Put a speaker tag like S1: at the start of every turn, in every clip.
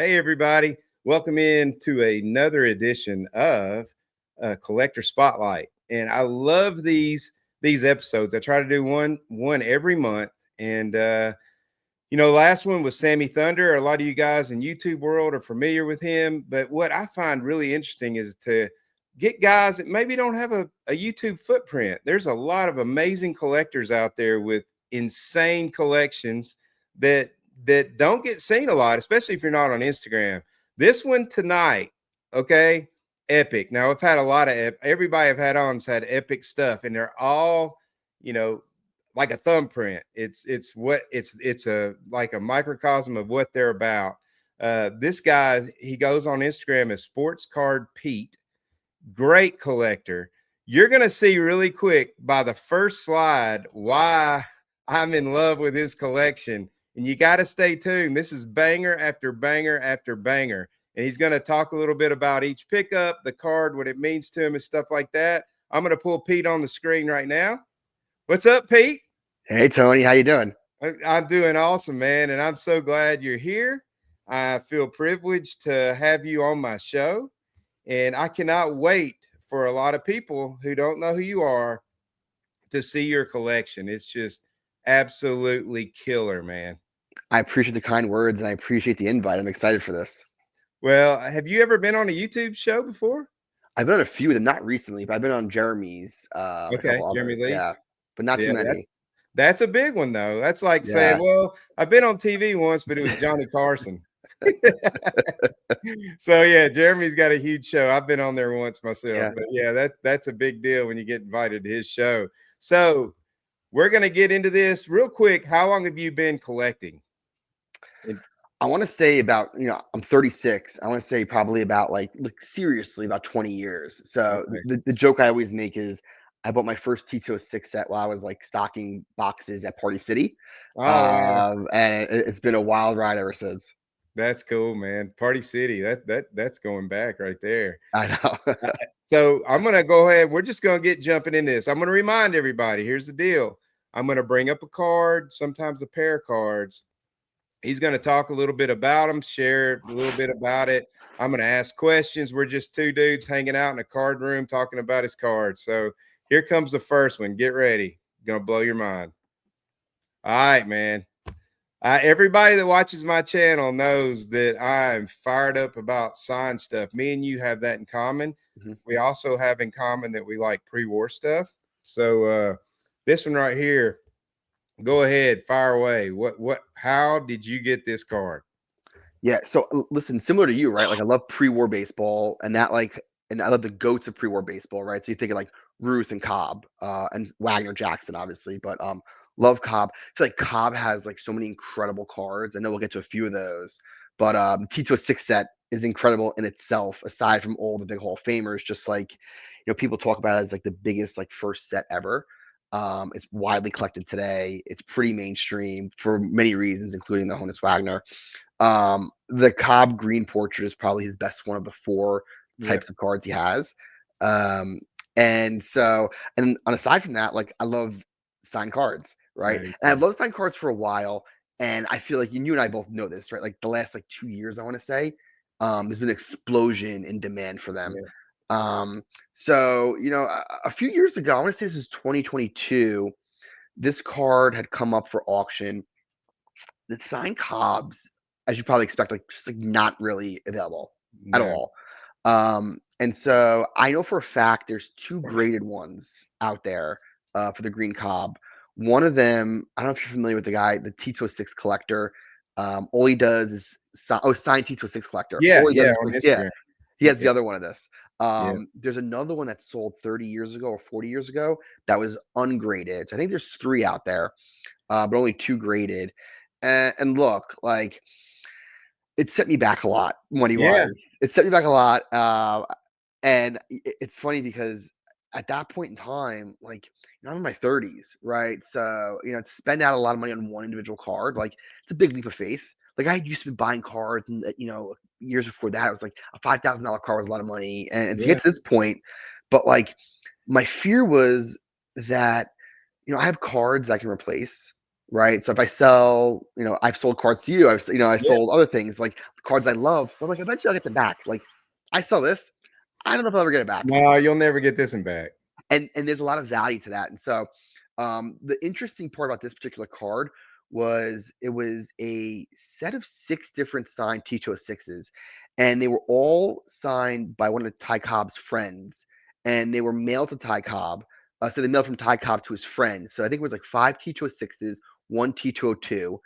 S1: Hey, everybody. Welcome in to another edition of Collector Spotlight. And I love these episodes. I try to do one every month. And last one was Sammy Thunder. A lot of you guys in YouTube world are familiar with him. But what I find really interesting is to get guys that maybe don't have a YouTube footprint. There's a lot of amazing collectors out there with insane collections that don't get seen a lot, especially if you're not on Instagram. This one tonight, okay, epic. Now I've had a lot of everybody I've had on's had epic stuff, and they're all, you know, like a thumbprint. It's a like a microcosm of what they're about. This guy, he goes on Instagram as Sports Card Pete. Great collector. You're gonna see really quick by the first slide why I'm in love with his collection. And you got to stay tuned. This is banger after banger after banger. And he's going to talk a little bit about each pickup, the card, what it means to him, and stuff like that. I'm going to pull Pete on the screen right now. What's up, Pete?
S2: Hey, Tony. How you doing?
S1: I'm doing awesome, man. And I'm so glad you're here. I feel privileged to have you on my show. And I cannot wait for a lot of people who don't know who you are to see your collection. It's just absolutely killer, man.
S2: I appreciate the kind words and I appreciate the invite. I'm excited for this.
S1: Well, have you ever been on a YouTube show before?
S2: I've been on a few of them, not recently, but I've been on Jeremy's, a
S1: Okay,
S2: couple
S1: Jeremy
S2: others. Yeah,
S1: Lee's.
S2: but not too
S1: Yeah,
S2: many.
S1: that's a big one though. That's like saying,
S2: Yeah.
S1: well, I've been on TV once, but it was Johnny Carson. So yeah, Jeremy's got a huge show. I've been on there once myself,
S2: Yeah.
S1: but yeah, that's a big deal when you get invited to his show. So we're gonna get into this real quick. How long have you been collecting?
S2: I want to say about, I'm 36. I want to say probably about like seriously about 20 years. So
S1: Okay.
S2: the joke I always make is I bought my first T206 set while I was like stocking boxes at Party City.
S1: Oh yeah.
S2: And it's been a wild ride ever since.
S1: That's cool, man. Party City. That's going back right there.
S2: I know.
S1: So I'm gonna go ahead. We're just gonna get jumping in this. I'm gonna remind everybody. Here's the deal. I'm gonna bring up a card, sometimes a pair of cards. He's gonna talk a little bit about them, share a little bit about it. I'm gonna ask questions. We're just two dudes hanging out in a card room talking about his cards. So here comes the first one. Get ready. Gonna blow your mind. All right, man. Everybody that watches my channel knows that I'm fired up about signed stuff. Me and you have that in common.
S2: Mhm.
S1: We also have in common that we like pre-war stuff. So this one right here, go ahead, fire away. How did you get this card?
S2: Yeah. So listen, similar to you, right? Like I love pre-war baseball, and and I love the goats of pre-war baseball, right? So you think of like Ruth and Cobb, and Wagner Jackson, obviously, but love Cobb. I feel like Cobb has like so many incredible cards. I know we'll get to a few of those, but T206 set is incredible in itself. Aside from all the big Hall of Famers, just like people talk about it as like the biggest like first set ever. It's widely collected today. It's pretty mainstream for many reasons, including the Honus Wagner. The Cobb Green Portrait is probably his best one of the four
S1: Yeah,
S2: types of cards he has. Um, and aside from that, like I love signed cards, right?
S1: I do
S2: And I've
S1: too.
S2: loved signed cards for a while. And I feel like you and I both know this, right? Like the last like 2 years, I want to say, there's been an explosion in demand for them.
S1: Yeah,
S2: So a few years ago, I want to say this is 2022. This card had come up for auction. The signed Cobbs, as you probably expect, like just like not really available at
S1: no.
S2: all. And so I know for a fact there's two graded ones out there for the green Cobb. One of them, I don't know if you're familiar with the guy, the T206 collector. All he does is signed T206 collector.
S1: Yeah,
S2: All he does
S1: yeah,
S2: is
S1: on
S2: yeah,
S1: Instagram.
S2: he has
S1: Yeah,
S2: the other one of this.
S1: yeah.
S2: There's another one that sold 30 years ago or 40 years ago that was ungraded. So I think there's three out there, but only two graded. And look, like it set me back a lot money
S1: Yeah.
S2: wise. It set me back a lot. And it's funny because at that point in time, like I'm in my 30s, right? So to spend out a lot of money on one individual card, like it's a big leap of faith. Like I used to be buying cards, and years before that, it was like a $5,000 card was a lot of money, and to get
S1: Yeah.
S2: to this point, but like my fear was that I have cards I can replace, right? So if I sell, I've sold cards to you. I
S1: Yeah.
S2: sold other things like cards I love, but like eventually I'll get them back. Like I sell this, I don't know if I'll ever get it back.
S1: No, you'll never get this one back.
S2: And there's a lot of value to that. And so the interesting part about this particular card was it was a set of 6 different signed T206s, and they were all signed by one of Ty Cobb's friends, and they were mailed to Ty Cobb. So they mailed from Ty Cobb to his friend. So I think it was like 5 T206s, one T202.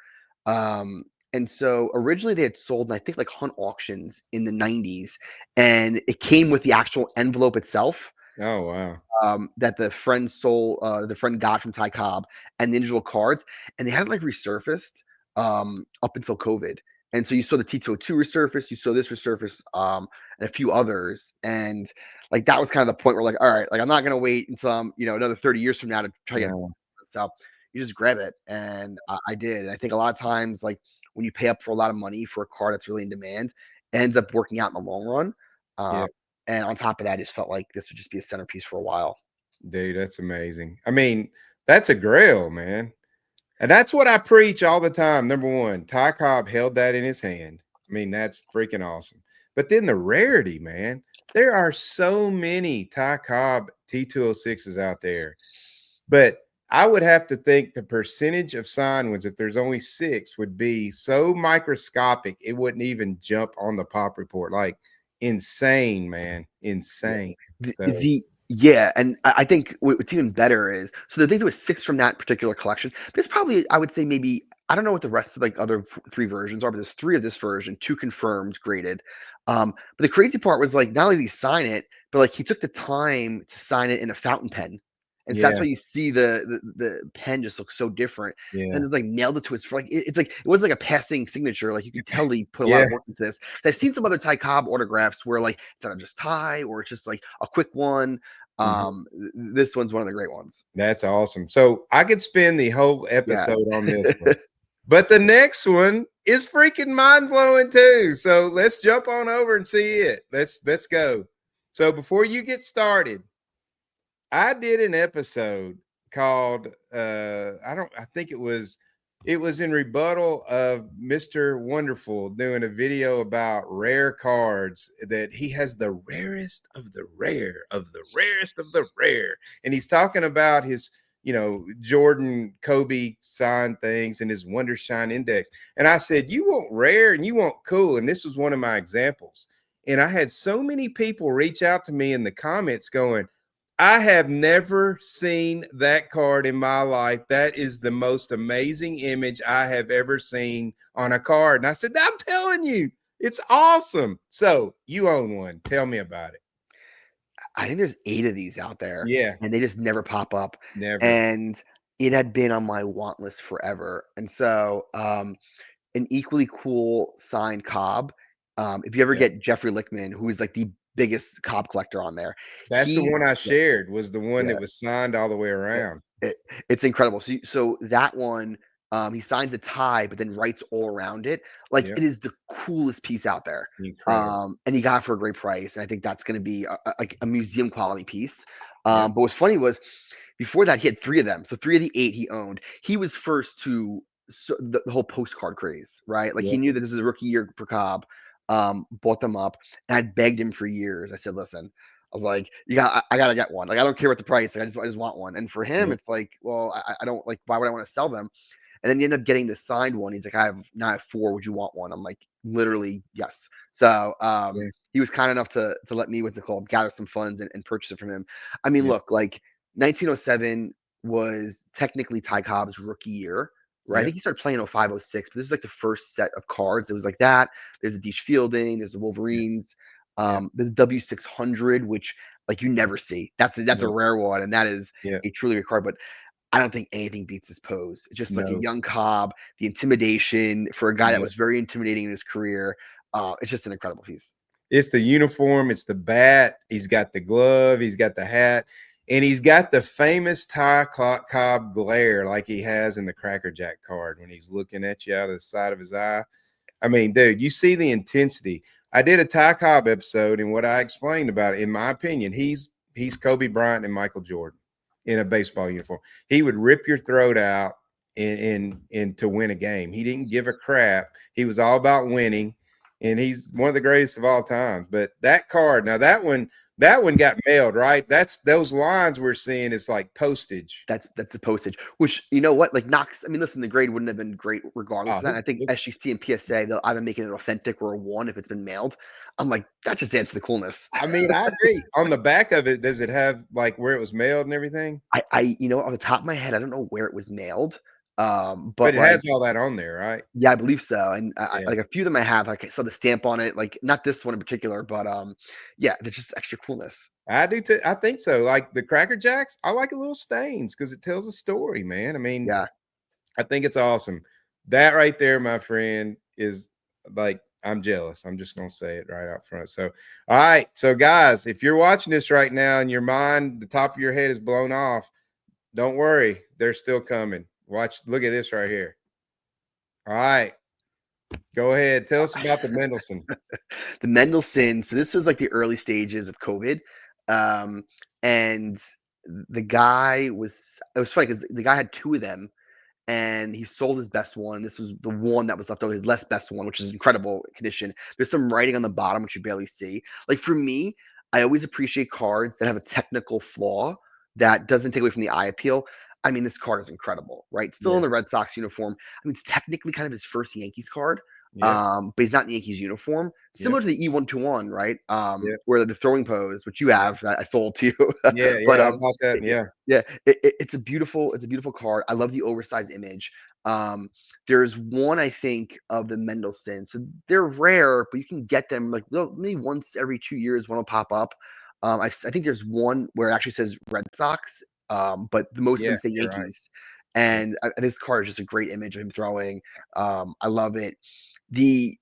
S2: And so originally they had sold, I think, like hunt auctions in the 90s, and it came with the actual envelope itself
S1: Oh wow.
S2: that the friend got from Ty Cobb, and the individual cards, and they hadn't like resurfaced up until COVID. And so you saw the T202 resurface, you saw this resurface, and a few others, and like that was kind of the point where like, all right, like I'm not gonna wait until I'm another 30 years from now to try to get
S1: No.
S2: it. So you just grab it, and I did. And I think a lot of times, like when you pay up for a lot of money for a card that's really in demand, it ends up working out in the long run.
S1: Yeah.
S2: Um, and on top of that, I just felt like this would just be a centerpiece for a while.
S1: Dude, that's amazing. I mean, that's a grail, man. And that's what I preach all the time. Number one, Ty Cobb held that in his hand. I mean, that's freaking awesome. But then the rarity, man. There are so many Ty Cobb T206s out there. But I would have to think the percentage of signed ones, if there's only 6, would be so microscopic it wouldn't even jump on the pop report. Like insane, man.
S2: Yeah.
S1: Insane. So
S2: Yeah, and I think what's even better is so the things that was 6 from that particular collection. There's probably, I would say, maybe I don't know what the rest of like other 3 versions are, but there's 3 of this version, 2 confirmed, graded. But the crazy part was like not only did he sign it, but like he took the time to sign it in a fountain pen. And so that's
S1: yeah,
S2: why you see the pen just looks so different. And
S1: yeah,
S2: then like nailed it to his like it's like it wasn't like a passing signature. Like you can tell he put a lot
S1: yeah.
S2: of work into this. I've seen some other Ty Cobb autographs where like it's not just Ty or it's just like a quick one.
S1: Mhm.
S2: This one's one of the great ones.
S1: That's awesome. So I could spend the whole
S2: Yeah.
S1: episode on this one, but the next one is freaking mind blowing too. So let's jump on over and see it. Let's go. So before you get started, I did an episode called I think it was in rebuttal of Mr. Wonderful doing a video about rare cards that he has the rarest of the rare of the rarest of the rare. And he's talking about his, Jordan Kobe signed things and his Wonder Shine Index. And I said, you want rare and you want cool. And this was one of my examples. And I had so many people reach out to me in the comments going, I have never seen that card in my life. That is the most amazing image I have ever seen on a card. And I said, I'm telling you, it's awesome. So you own one. Tell me about it.
S2: I think there's 8 of these out there,
S1: Yeah,
S2: and they just never pop up.
S1: never.
S2: And it had been on my want list forever. And so, an equally cool signed Cobb. If you ever
S1: Yeah.
S2: get Jeffrey Lichtman, who is like the biggest Cobb collector on there,
S1: That's the
S2: he,
S1: one I
S2: yeah,
S1: shared was the one
S2: yeah,
S1: that was signed all the way
S2: yeah.
S1: around.
S2: It, it's incredible. So that one, he signs a tie, but then writes all around it. Like
S1: Yeah.
S2: it is the coolest piece out there.
S1: Incredible.
S2: And he got it for a great price. And I think that's going to be like a museum quality piece.
S1: Yeah.
S2: But what's funny was before that he had 3 of them. So 3 of the 8 he owned. He was first to the whole postcard craze, right? Like
S1: Yeah.
S2: he knew that this is a rookie year for Cobb. Bought them up, and I begged him for years. I said, "Listen, I was like, I gotta get one. Like, I don't care what the price. Like, I just want one." And for him,
S1: Yeah.
S2: it's like, well, I don't like. Why would I want to sell them? And then you end up getting the signed one. He's like, now I have 4. Would you want one? I'm like, literally, yes. So
S1: Yeah.
S2: he was kind enough to let me, what's it called, gather some funds and purchase it from him. I mean,
S1: Yeah.
S2: look, like 1907 was technically Ty Cobb's rookie year. Right, I
S1: Yeah.
S2: think he started playing in 05, 06, but this is like the first set of cards. It was like that. There's a Dietsche Fielding. There's the
S1: Yeah.
S2: Wolverines.
S1: Yeah.
S2: There's the W600, which like you never see. That's a
S1: No.
S2: rare one, and that is
S1: Yeah.
S2: a truly rare card. But I don't think anything beats his pose. Just like a
S1: No.
S2: young Cobb, the intimidation for a guy that
S1: Yeah.
S2: was very intimidating in his career. It's just an incredible piece.
S1: It's the uniform, it's the bat, he's got the glove, he's got the hat, and he's got the famous Cobb glare like he has in the Cracker Jack card when he's looking at you out of the side of his eye. I mean, dude, you see the intensity. I did a Ty Cobb episode, and what I explained about it, in my opinion, he's Kobe Bryant and Michael Jordan in a baseball uniform. He would rip your throat out in to win a game. He didn't give a crap. He was all about winning, and he's one of the greatest of all time. But that card, now that one got mailed, right? That's those lines we're seeing is like postage.
S2: That's the postage, which, you know what, like, knocks. I mean, listen, the grade wouldn't have been great regardless
S1: Oh,
S2: of that. And I think
S1: who-
S2: SGC and PSA, they'll either make it an authentic or a one if it's been mailed. I'm like, that just adds to the coolness.
S1: I mean, I agree. On the back of it, does it have like where it was mailed and everything?
S2: You know, on the top of my head, I don't know where it was mailed,
S1: But
S2: but
S1: it
S2: like,
S1: has all that on there, right?
S2: yeah, I believe so. And
S1: Yeah.
S2: like a few of them I have, like I saw the stamp on it, like not this one in particular, but yeah, there's just extra coolness.
S1: I do too. I think so. Like the Cracker Jacks, I like a little stains because it tells a story, man. I mean,
S2: Yeah.
S1: I think it's awesome. That right there, my friend, is like I'm jealous. I'm just gonna say it right out front. So, all right. So, guys, if you're watching this right now and your mind, the top of your head is blown off, don't worry. They're still coming. Watch, look at this right here. All right. Go ahead. Tell us about the Mendelson.
S2: The Mendelson. So this was like the early stages of COVID, um, and the guy was. It was funny because the guy had two of them, and he sold his best one. This was the one that was left over, his less best one, which is incredible condition. There's some writing on the bottom which you barely see. Like for me, I always appreciate cards that have a technical flaw that doesn't take away from the eye appeal. I mean, this card is incredible, right? Still in the
S1: Yes.
S2: Red Sox uniform. I mean, it's technically kind of his first Yankees card,
S1: Yep.
S2: but he's not in the Yankees uniform.
S1: Yep.
S2: Similar to the E121, right?
S1: Yep.
S2: Where the throwing pose, which you
S1: Yep.
S2: have, that I sold to you.
S1: Yeah.
S2: but
S1: Yeah. I bought that. Yeah.
S2: yeah, it's a beautiful card. I love the oversized image. Um, there's one I think of the Mendelson, so they're rare, but you can get them like maybe once every 2 years. One will pop up. I think there's one where it actually says Red Sox, but the most of
S1: Yeah.
S2: them say
S1: You're right.
S2: Yankees.
S1: Yeah.
S2: And this card is just a great image of him throwing. I love it. The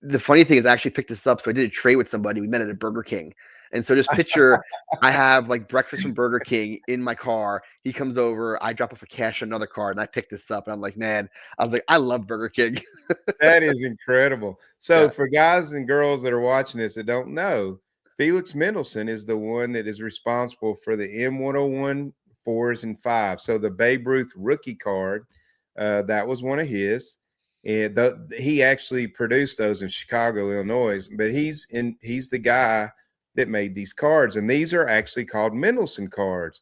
S2: the funny thing is I actually picked this up. So I did a trade with somebody. We met at a Burger King. And so just picture I have like breakfast from Burger King in my car. He comes over, I drop off a cash on another card, and I pick this up. And I'm like, man, I was like, I love Burger King.
S1: That is incredible. So,
S2: Yeah.
S1: for guys and girls that are watching this that don't know, Felix Mendelssohn is the one that is responsible for the M101 fours and fives. So, the Babe Ruth rookie card, that was one of his. And he actually produced those in Chicago, Illinois. But he's the guy that made these cards, and these are actually called Mendelssohn cards.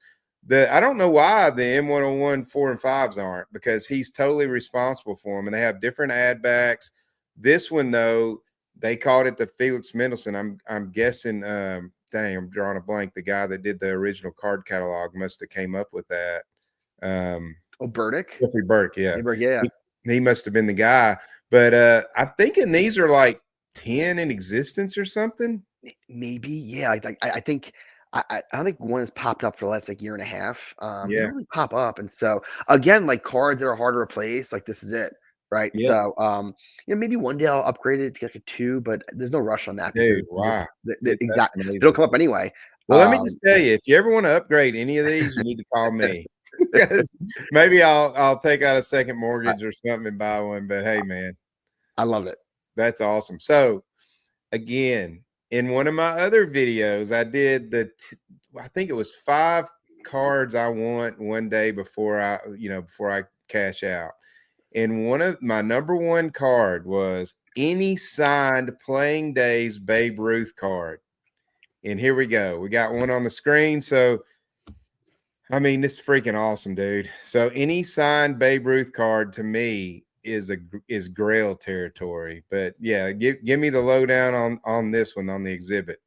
S1: I don't know why the M101 four and fives aren't, because he's totally responsible for them, and they have different ad backs. This one though, they called it the Felix Mendelssohn. I'm guessing. Dang, I'm drawing a blank. The guy that did the original card catalog must have came up with that. Um,
S2: Oh, Burdick.
S1: Jeffrey Burke, yeah,
S2: Yeah.
S1: he must have been the guy. But I'm thinking these are like 10 in existence or something.
S2: Maybe. Yeah. I think I don't think one has popped up for the last like year and a half. They
S1: Yeah,
S2: don't really pop up. And so again, like cards that are hard to replace, like this is it. Right.
S1: yeah,
S2: So maybe one day I'll upgrade it to like a two, but there's no rush on that because
S1: dude, wow, that's
S2: exact they don't
S1: amazing.
S2: come up anyway.
S1: Well, let me just tell
S2: Yeah.
S1: you, if you ever want to upgrade any of these, you need to call me. Because maybe I'll take out a second
S2: I,
S1: mortgage or something and buy one. But hey, man,
S2: I love it.
S1: that's awesome. So again, in one of my other videos, I did I think it was 5 cards I want one day before I cash out. And one of my number one card was any signed playing days Babe Ruth card. And here we go. We got one on the screen. So I mean, this is freaking awesome, dude. So any signed Babe Ruth card to me is Grail territory. But yeah, give me the lowdown on this one on the exhibit.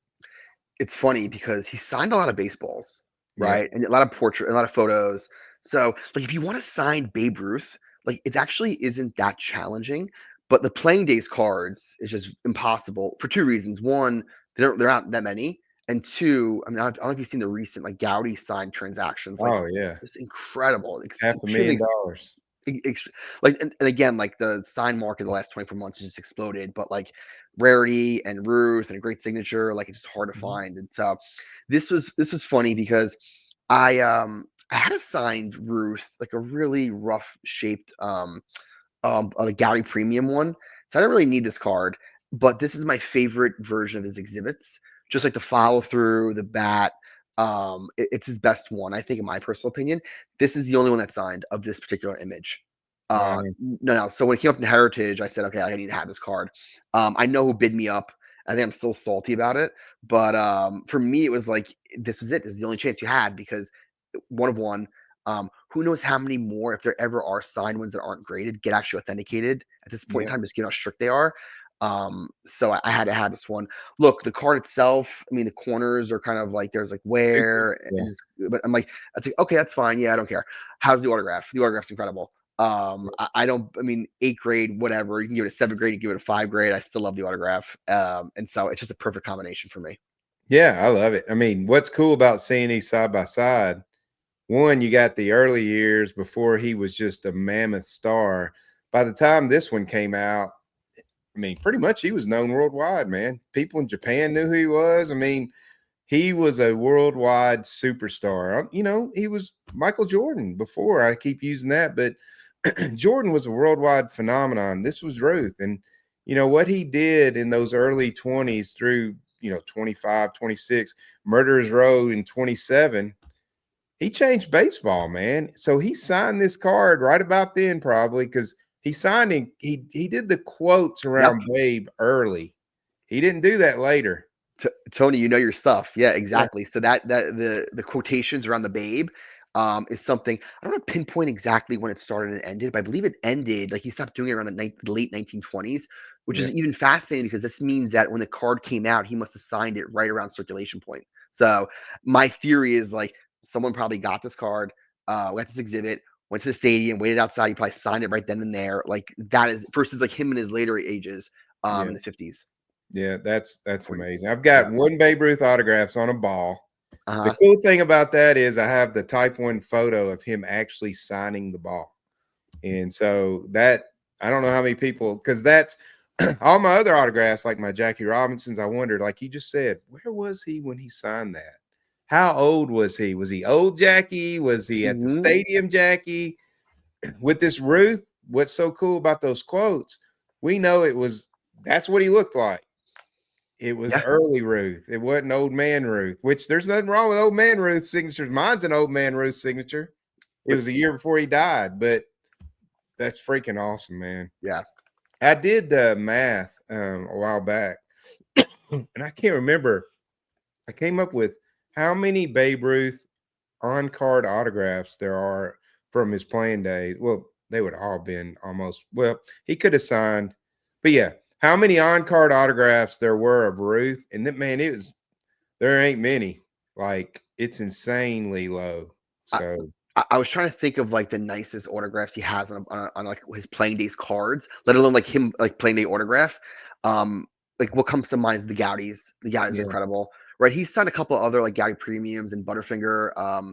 S2: It's funny because he signed a lot of baseballs,
S1: Yeah.
S2: right? And a lot of portrait, a lot of photos. So, like, if you want to sign Babe Ruth, like, it actually isn't that challenging. But the playing days cards is just impossible for two reasons. One, they're not that many, and two, I mean, I don't know if you've seen the recent like Gowdy signed transactions, like
S1: Oh yeah.
S2: it's incredible,
S1: Half a
S2: extremely
S1: million dollars.
S2: like and again like the sign market the last 24 months has just exploded, but like rarity and Ruth and a great signature, like it's just hard to
S1: Mhm.
S2: find. And so this was funny because I had a signed Ruth, like a really rough shaped a Gouty premium one. So I don't really need this card, but this is my favorite version of his exhibits, just like the follow through, the bat. It's his best one, I think, in my personal opinion. This is the only one that's signed of this particular image.
S1: Wow.
S2: No. So when it came up in Heritage, I said, okay, I need to have this card. I know who bid me up. I think I'm still salty about it, but for me, it was like this was it. This is the only chance you had because one of one. Who knows how many more, if there ever are signed ones that aren't graded, get actually authenticated at this point in
S1: Yeah.
S2: time, just given how strict they are. So I had to have this one. Look, the card itself, I mean, the corners are kind of like there's like wear,
S1: Yeah.
S2: and but I'm like, that's like, okay, that's fine. Yeah, I don't care. How's the autograph? The autograph's incredible. I don't, I mean, 8th grade, whatever. You can give it a 7th grade, you give it a 5th grade. I still love the autograph. And so it's just a perfect combination for me.
S1: Yeah, I love it. I mean, what's cool about seeing these side by side, one, you got the early years before he was just a mammoth star. By the time this one came out, I mean, pretty much he was known worldwide, man. People in Japan knew who he was. I mean, he was a worldwide superstar. He was Michael Jordan before. I keep using that, but Jordan was a worldwide phenomenon. This was Ruth. And, what he did in those early 20s through, 25, 26, Murderers Row in 27, he changed baseball, man. So he signed this card right about then, probably because he signed him. He did the quotes
S2: Yep.
S1: around Babe early. He didn't do that later.
S2: Tony, you know your stuff. Yeah,
S1: Yeah.
S2: exactly. So that the quotations around the babe is something I don't know pinpoint exactly when it started and ended, but I believe it ended like he stopped doing it around the late 1920s, which
S1: Yeah.
S2: is even fascinating because this means that when the card came out, he must have signed it right around circulation point. So my theory is like someone probably got this card, got this exhibit, went to the stadium, waited outside, he probably signed it right then and there. Like that is versus like him in his later ages
S1: Yeah.
S2: in the 50s.
S1: Yeah. That's
S2: When,
S1: amazing. I've got
S2: yeah.
S1: one Babe Ruth autographs on a ball. The
S2: Uh-huh.
S1: cool thing about that is I have the type 1 photo of him actually signing the ball. And so that I don't know how many people because that's all my other autographs, like my Jackie Robinsons. I wondered, like you just said, where was he when he signed that? How old was he? Was he old Jackie? Was he at the
S2: Mhm.
S1: stadium Jackie? With this Ruth, what's so cool about those quotes? We know that's what he looked like. It was
S2: Yeah.
S1: early Ruth. It wasn't old man Ruth, which there's nothing wrong with old man Ruth's signatures. Mine's an old man Ruth signature. It
S2: But
S1: was a year before he died, but that's freaking awesome, man.
S2: yeah.
S1: I did the math a while back, and I can't remember. I came up with how many Babe Ruth on card autographs there are from his playing days. Well, they would all been almost. Well, he could have signed, but yeah, how many on card autographs there were of Ruth? And that man, there ain't many. Like it's insanely low.
S2: I
S1: So
S2: I was trying to think of, like, the nicest autographs he has on, like, his playing days cards, let alone, like, him, like, playing day autograph. Um, like, what comes to mind is the Gaudis. The Gaudis are
S1: yeah,
S2: incredible, right? He's signed a couple other, like, Gaudi premiums and Butterfinger.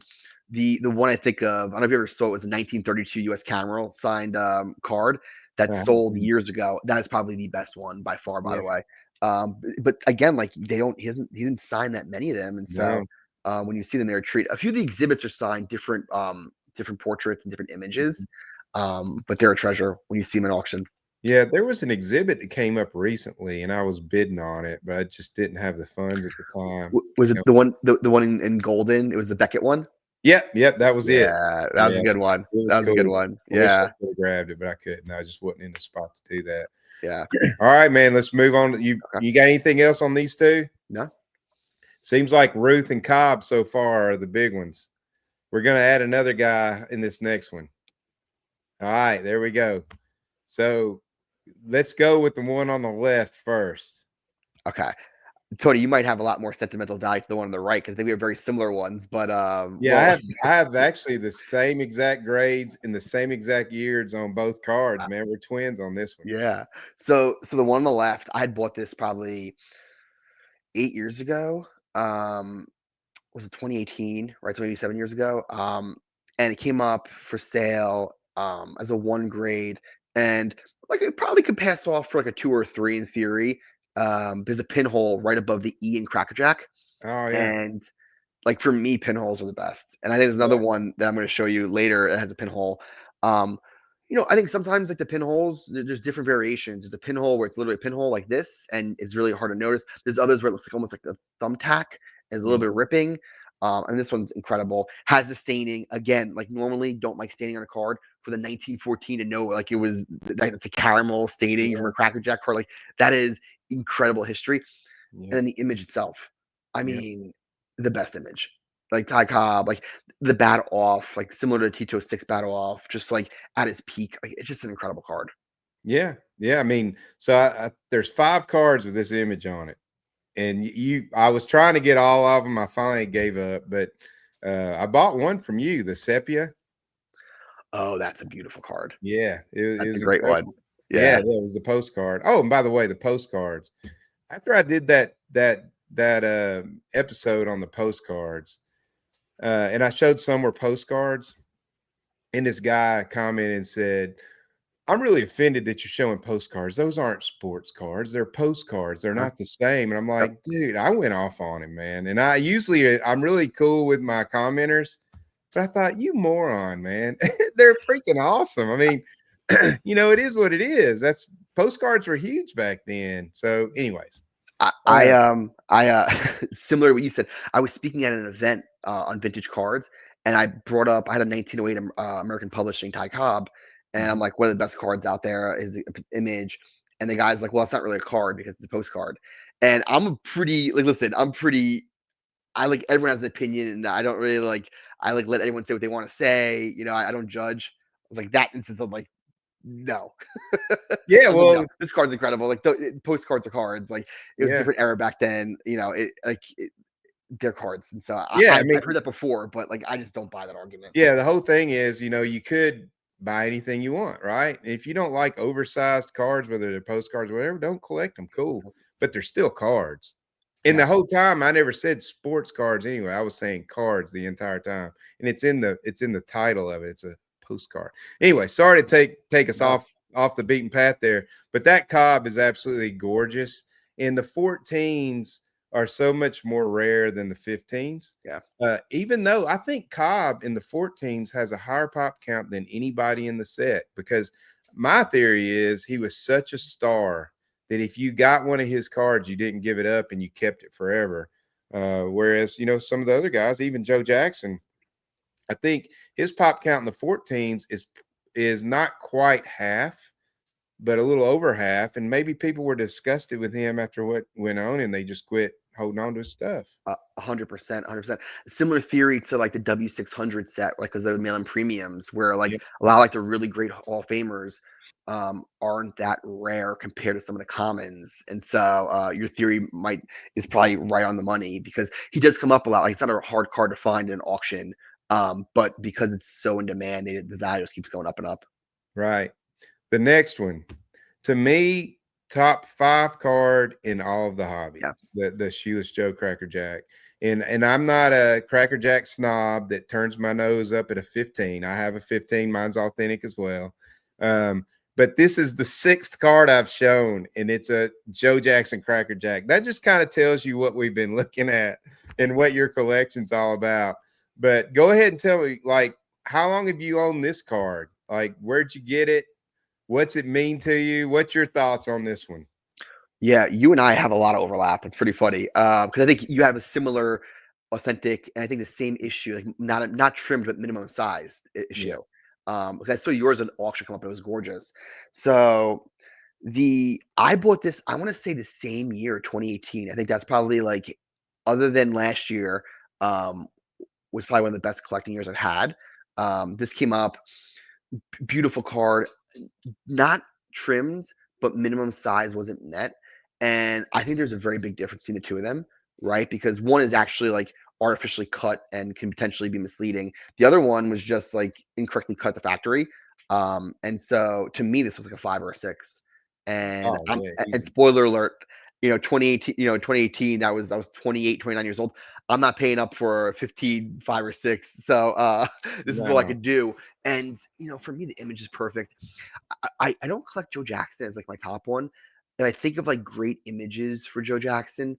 S2: The one I think of, I don't know if you ever saw it, was a 1932 US Cameral signed, card that
S1: I haven't
S2: sold
S1: seen-
S2: years ago. That is probably the best one by far, by
S1: yeah,
S2: the way. But again, like, he didn't sign that many of them, and so
S1: no,
S2: when you see them, they're a treat. A few of the exhibits are signed different portraits and different images, but they're a treasure when you see them in auction.
S1: yeah. There was an exhibit that came up recently, and I was bidding on it, but I just didn't have the funds at the time.
S2: Was it the one in golden? It was the Beckett one.
S1: Yep, yep, that was it.
S2: Yeah, that was
S1: Yeah,
S2: a good one.
S1: it
S2: That
S1: was
S2: was a good
S1: cool.
S2: one.
S1: I wish I
S2: Yeah,
S1: could have grabbed it, but I couldn't. I just wasn't in the spot to do that.
S2: yeah.
S1: All right, man. Let's move on.
S2: Okay.
S1: You got anything else on these two?
S2: No.
S1: Seems like Ruth and Cobb so far are the big ones. We're gonna add another guy in this next one. All right, there we go. So let's go with the one on the left first.
S2: Okay. Tony, you might have a lot more sentimental value to the one on the right because I think we have very similar ones. But
S1: Yeah, I have actually the same exact grades and the same exact years on both cards, man. We're twins on this one.
S2: yeah. So the one on the left, I had bought this probably 8 years ago. Was it 2018, right? So maybe 7 years ago. And it came up for sale as a 1 grade, and like it probably could pass off for like a 2 or 3 in theory. There's a pinhole right above the E in Crackerjack,
S1: Oh yeah.
S2: and like for me, pinholes are the best. And I think there's another one that I'm going to show you later that has a pinhole. Um, I think sometimes like the pinholes, there's different variations. There's a pinhole where it's literally a pinhole like this, and it's really hard to notice. There's others where it looks like almost like a thumbtack. There's a little bit of
S1: Mhm.
S2: ripping. And this one's incredible. Has the staining again. Like normally, don't like staining on a card. For the 1914 to know like it was like it's a caramel staining from
S1: Yeah,
S2: a Cracker Jack card. Like that is incredible history. And
S1: yeah,
S2: then the image itself. I
S1: yeah.
S2: mean, the best image. Like Ty Cobb, like the bat off, like similar to T206 bat off, just like at his peak. Like it's just an incredible card.
S1: Yeah, yeah. I mean, so there's 5 cards with this image on it, and I was trying to get all of them. I finally gave up, but I bought one from you, the sepia.
S2: Oh, that's a beautiful card.
S1: Yeah, it
S2: That's a
S1: was
S2: great one.
S1: incredible. Yeah,
S2: Yeah.
S1: yeah, it was the postcard. Oh, and by the way, the postcards. After I did that episode on the postcards, and I showed some were postcards, and this guy commented and said, I'm really offended that you're showing postcards. Those aren't sports cards. They're postcards. They're
S2: Huh?
S1: not the same. And I'm
S2: Yep.
S1: like, dude, I went off on him, man. And I usually I'm really cool with my commenters, but I thought, you moron, man. They're freaking awesome. I mean, it is what it is. That's postcards were huge back then. So, anyways.
S2: I similar to what you said. I was speaking at an event on vintage cards, and I brought up I had a 1908 American Publishing Ty Cobb, and I'm
S1: Mhm.
S2: like, one of the best cards out there is the image, and the guy's like, well, it's not really a card because it's a postcard, and I'm a pretty like, listen, I'm pretty. I like everyone has an opinion, and I don't really like. I like let anyone say what they want to say. I don't judge. I was like that instance of like, no.
S1: Yeah,
S2: I was like,
S1: well,
S2: no, this card's incredible. Like postcards are cards. Like it was a
S1: yeah.
S2: different era back then. They're cards, and so
S1: Yeah, I
S2: I've
S1: mean,
S2: heard that before, but like I just don't buy that argument.
S1: yeah, the whole thing is, you could buy anything you want, right? If you don't like oversized cards, whether they're postcards or whatever, don't collect them. Cool. But they're still cards. And
S2: Yeah,
S1: the whole time I never said sports cards anyway. I was saying cards the entire time. And it's in the title of it. It's a postcard. Anyway, sorry to take us
S2: no,
S1: off the beaten path there, but that Cobb is absolutely gorgeous. And the 14s are so much more rare than the 15s.
S2: yeah,
S1: Even though I think Cobb in the 14s has a higher pop count than anybody in the set, because my theory is he was such a star that if you got one of his cards, you didn't give it up and you kept it forever. Whereas, some of the other guys, even Joe Jackson, I think his pop count in the 14s is not quite half, but a little over half. And maybe people were disgusted with him after what went on and they just quit holding on to his stuff.
S2: 100%, 100%. Similar theory to like the W600 set, like because they're mail-in premiums, where like
S1: Yep.
S2: a lot of like the really great Hall of Famers aren't that rare compared to some of the commons, and so your theory is probably right on the money because he does come up a lot. Like it's not a hard card to find in an auction, but because it's so in demand, the value just keeps going up and up.
S1: Right. The next one, to me, top 5 card in all of the hobby,
S2: Yeah,
S1: the Shoeless Joe Cracker Jack. And I'm not a Cracker Jack snob that turns my nose up at a 15. I have a 15, mine's authentic as well. But this is the 6th card I've shown, and it's a Joe Jackson Cracker Jack. That just kind of tells you what we've been looking at and what your collection's all about. But go ahead and tell me, like, how long have you owned this card? Like, where'd you get it? What's it mean to you? What's your thoughts on this one?
S2: yeah. You and I have a lot of overlap. It's pretty funny because I think you have a similar authentic, and I think the same issue, like not trimmed but minimum size
S1: Yeah.
S2: issue. Because I saw yours at auction come up, it was gorgeous. So I bought this, I want to say the same year, 2018. I think that's probably like, other than last year, um, was probably one of the best collecting years I've had. This came up, beautiful card, not trimmed, but minimum size wasn't met. And I think there's a very big difference between the two of them, right? Because one is actually like artificially cut and can potentially be misleading. The other one was just like incorrectly cut at the factory. And so to me, this was like a 5 or a 6. And
S1: Oh, yeah,
S2: and
S1: easy.
S2: spoiler alert, 2018, 2018, I was 28, 29 years old. I'm not paying up for 15, 5 or 6. So this is all I
S1: No.
S2: could do. And for me, the image is perfect. I don't collect Joe Jackson as like my top one. And I think of like great images for Joe Jackson.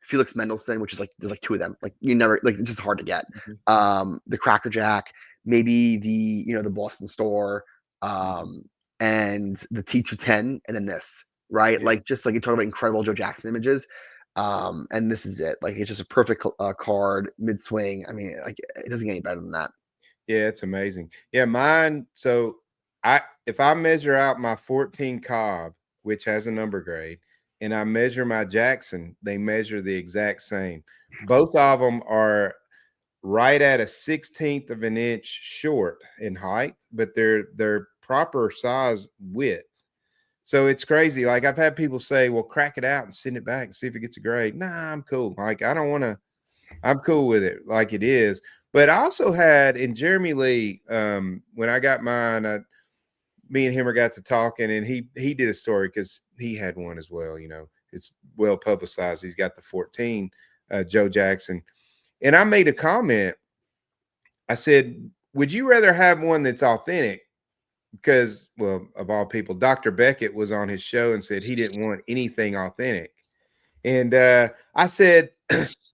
S2: Felix Mendelson, which is like there's like two of them. Like you never like it's just hard to get.
S1: Mhm,
S2: The Cracker Jack, maybe the Boston Store,
S1: mhm.
S2: and the T210, and then this, right?
S1: Yeah.
S2: Like just like you talk about incredible Joe Jackson images. And this is it. Like it's just a perfect card mid swing. I mean, like it doesn't get any better than that.
S1: Yeah, it's amazing. Yeah, mine. So if I measure out my 14 Cobb, which has a number grade, and I measure my Jackson, they measure the exact same. Both of them are right at a 16th of an inch short in height, but they're proper size width. So it's crazy. Like I've had people say, "Well, crack it out and send it back and see if it gets a grade." Nah, I'm cool. Like I don't want to. I'm cool with it like it is. But I also had in Jeremy Lee, when I got mine, me and him got to talking, and he did a story because he had one as well. You know, it's well publicized. He's got the 14 Joe Jackson, and I made a comment. I said, "Would you rather have one that's authentic?" Because, well, of all people, Dr. Beckett was on his show and said he didn't want anything authentic. And I said,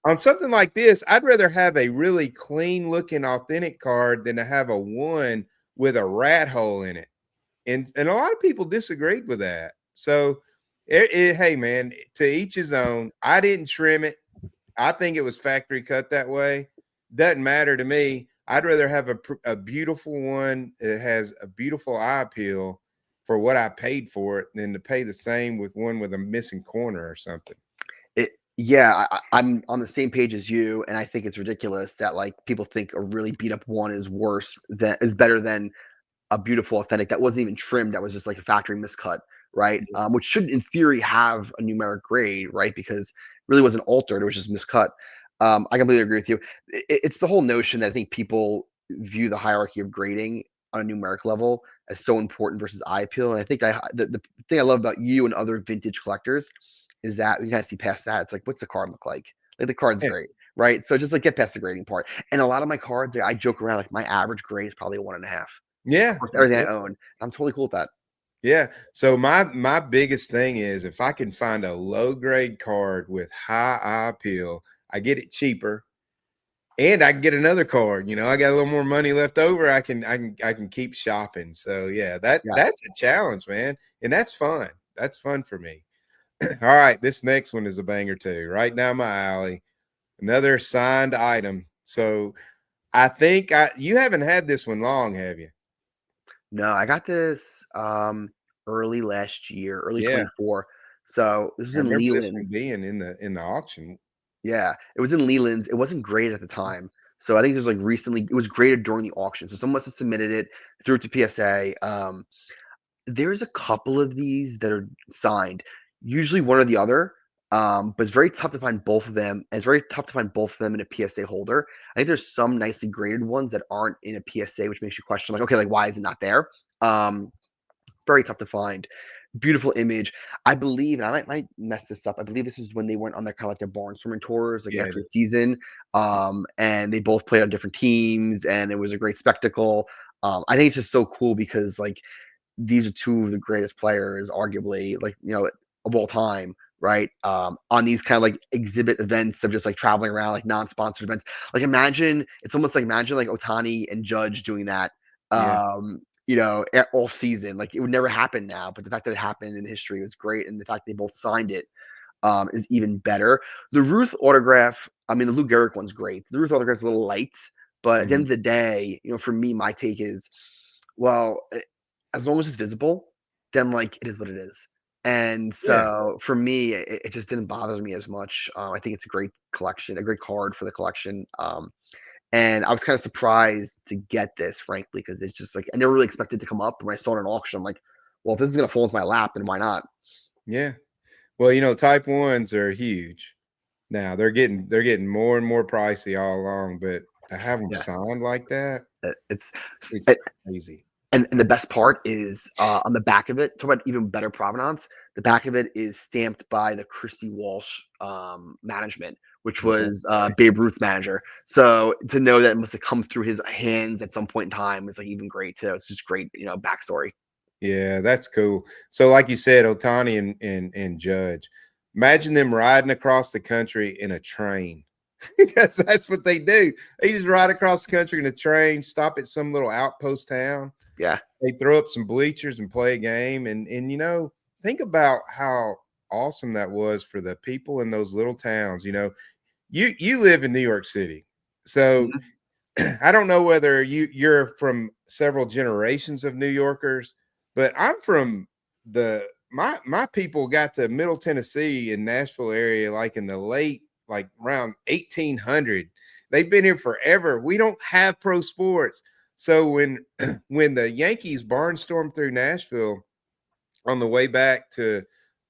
S1: on something like this, I'd rather have a really clean looking authentic card than to have a one with a rat hole in it. And a lot of people disagreed with that. So, hey, man, to each his own. I didn't trim it. I think it was factory cut that way. Doesn't matter to me. I'd rather have a beautiful one that has a beautiful eye appeal for what I paid for it than to pay the same with one with a missing corner or something.
S2: Yeah, I'm on the same page as you, and I think it's ridiculous that like people think a really beat up one is better than a beautiful authentic that wasn't even trimmed, that was just like a factory miscut, right? Which should in theory have a numeric grade, right? Because it really wasn't altered, it was just miscut. I completely agree with you. It's the whole notion that I think people view the hierarchy of grading on a numeric level as so important versus eye appeal. And I think the thing I love about you and other vintage collectors is that we kind of see past that. It's like, what's the card look like? Like the card's
S1: Yeah.
S2: great, right? So just like get past the grading part. And a lot of my cards, I joke around like my average grade is probably a 1.5
S1: Yeah.
S2: across everything I own. I'm totally cool with that.
S1: Yeah. So my biggest thing is if I can find a low grade card with high eye appeal, I get it cheaper and I can get another card. You know, I got a little more money left over. I can keep shopping. So yeah,
S2: Yeah.
S1: that's a challenge, man. And that's fun. That's fun for me. All right. This next one is a banger too. Right down my alley. Another signed item. So I think you haven't had this one long, have you?
S2: No, I got this early last year, early
S1: Yeah.
S2: 24. So this was
S1: I
S2: in
S1: remember this
S2: Leland.
S1: one being in the auction.
S2: Yeah, it was in Leland's. It wasn't graded at the time. So I think there's like recently it was graded during the auction. So someone must have submitted it, threw it to PSA. There's a couple of these that are signed, usually one or the other. But it's very tough to find both of them. And it's very tough to find both of them in a PSA holder. I think there's some nicely graded ones that aren't in a PSA, which makes you question, like, okay, like why is it not there? Um, Very tough to find. Beautiful image. I believe, and I might mess this up. I believe this is when they went on their kind of like their barnstorming tours, like
S1: Yeah,
S2: after the season. And they both played on different teams, and it was a great spectacle. I think it's just so cool because like these are two of the greatest players, arguably, like of all time, right? On these kind of like exhibit events of just like traveling around, like non-sponsored events. Like it's almost like imagine like Otani and Judge doing that.
S1: yeah,
S2: All season. Like it would never happen now, but the fact that it happened in history was great, and the fact they both signed it is even better. The Ruth autograph, I mean, the Lou Gehrig one's great. The Ruth autograph's a little light, but at the end
S1: mhm,
S2: of the day, for me, my take is, well, as long as it's visible, then like it is what it is. And
S1: yeah,
S2: so for me, it just didn't bother me as much. I think it's a great collection, a great card for the collection. And I was kind of surprised to get this, frankly, because it's just like I never really expected to come up. When I saw it in auction, I'm like, well, if this is gonna fall into my lap, then why not?
S1: yeah. Well, type ones are huge. Now they're getting more and more pricey all along, but to have them
S2: Yeah,
S1: signed like that,
S2: it's
S1: it's crazy.
S2: and the best part is on the back of it. Talk about even better provenance. The back of it is stamped by the Christy Walsh management, which
S1: No
S2: was
S1: way.
S2: Babe Ruth's manager. So to know that it must have come through his hands at some point in time is like even great too. It's just great, backstory.
S1: Yeah, that's cool. So, like you said, Otani and Judge, imagine them riding across the country in a train. Because that's what they do. They just ride across the country in a train, stop at some little outpost town.
S2: Yeah,
S1: They throw up some bleachers and play a game. And think about how awesome that was for the people in those little towns. You live in New York City, so
S2: Mhm.
S1: I don't know whether you're from several generations of New Yorkers, but I'm from my people got to Middle Tennessee in Nashville area like in the late, like around 1800. They've been here forever. We don't have pro sports. So when the Yankees barnstormed through Nashville on the way back to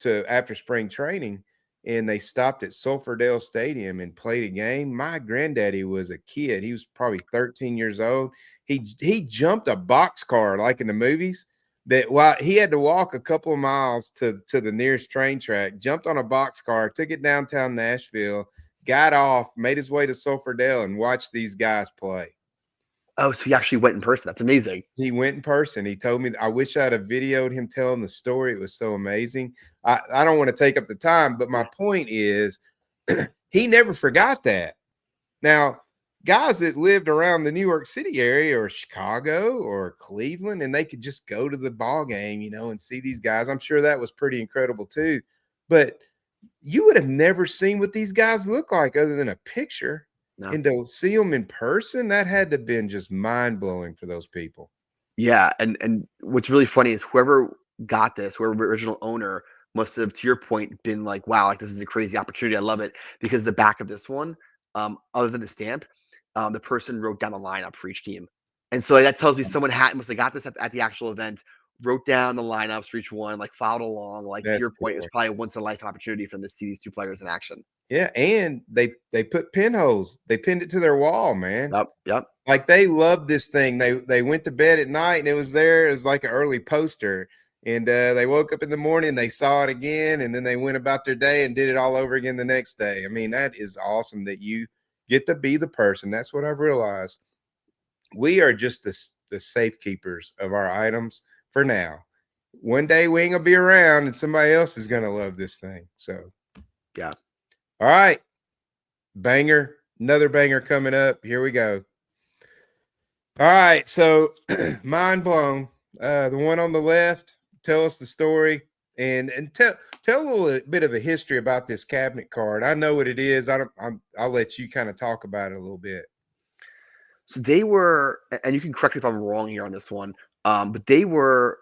S1: after spring training, and they stopped at Sulphurdale Stadium and played a game. My granddaddy was a kid. He was probably 13 years old. He jumped a boxcar like in the movies. That while he had to walk a couple of miles to the nearest train track, jumped on a boxcar, took it downtown Nashville, got off, made his way to Sulphurdale, and watched these guys play.
S2: Oh, so he actually went in person. That's amazing.
S1: He went in person. He told me, I wish I'd have videoed him telling the story. It was so amazing. I don't want to take up the time, but my
S2: Yeah.
S1: point is he never forgot that. Now, guys that lived around the New York City area or Chicago or Cleveland, and they could just go to the ball game, and see these guys. I'm sure that was pretty incredible too. But you would have never seen what these guys look like other than a picture.
S2: No.
S1: And to see them in person, that had to have been just mind blowing for those people.
S2: Yeah, and what's really funny is whoever got this, whoever the original owner must have, to your point, been like, "Wow, like this is a crazy opportunity. I love it." Because the back of this one, other than the stamp, the person wrote down a lineup for each team, and so like, that tells me someone had must have got this at the actual event, wrote down the lineups for each one, like followed along. Like to
S1: That's
S2: your point, it was
S1: cool.
S2: probably a once in a lifetime opportunity for them to see these two players in action.
S1: Yeah, and they put pinholes. They pinned it to their wall, man.
S2: Yep, yep.
S1: Like they loved this thing. They went to bed at night and it was there. It was like an early poster. And they woke up in the morning, they saw it again, and then they went about their day and did it all over again the next day. I mean, that is awesome that you get to be the person. That's what I've realized. We are just the safekeepers of our items for now. One day we ain't gonna be around and somebody else is gonna love this thing. So,
S2: Yeah.
S1: all right, banger, another banger coming up. Here we go. All right, so mind blown. The one on the left, tell us the story and tell a little bit of a history about this cabinet card. I know what it is. I'll let you kind of talk about it a little bit.
S2: So they were, and you can correct me if I'm wrong here on this one, but they were,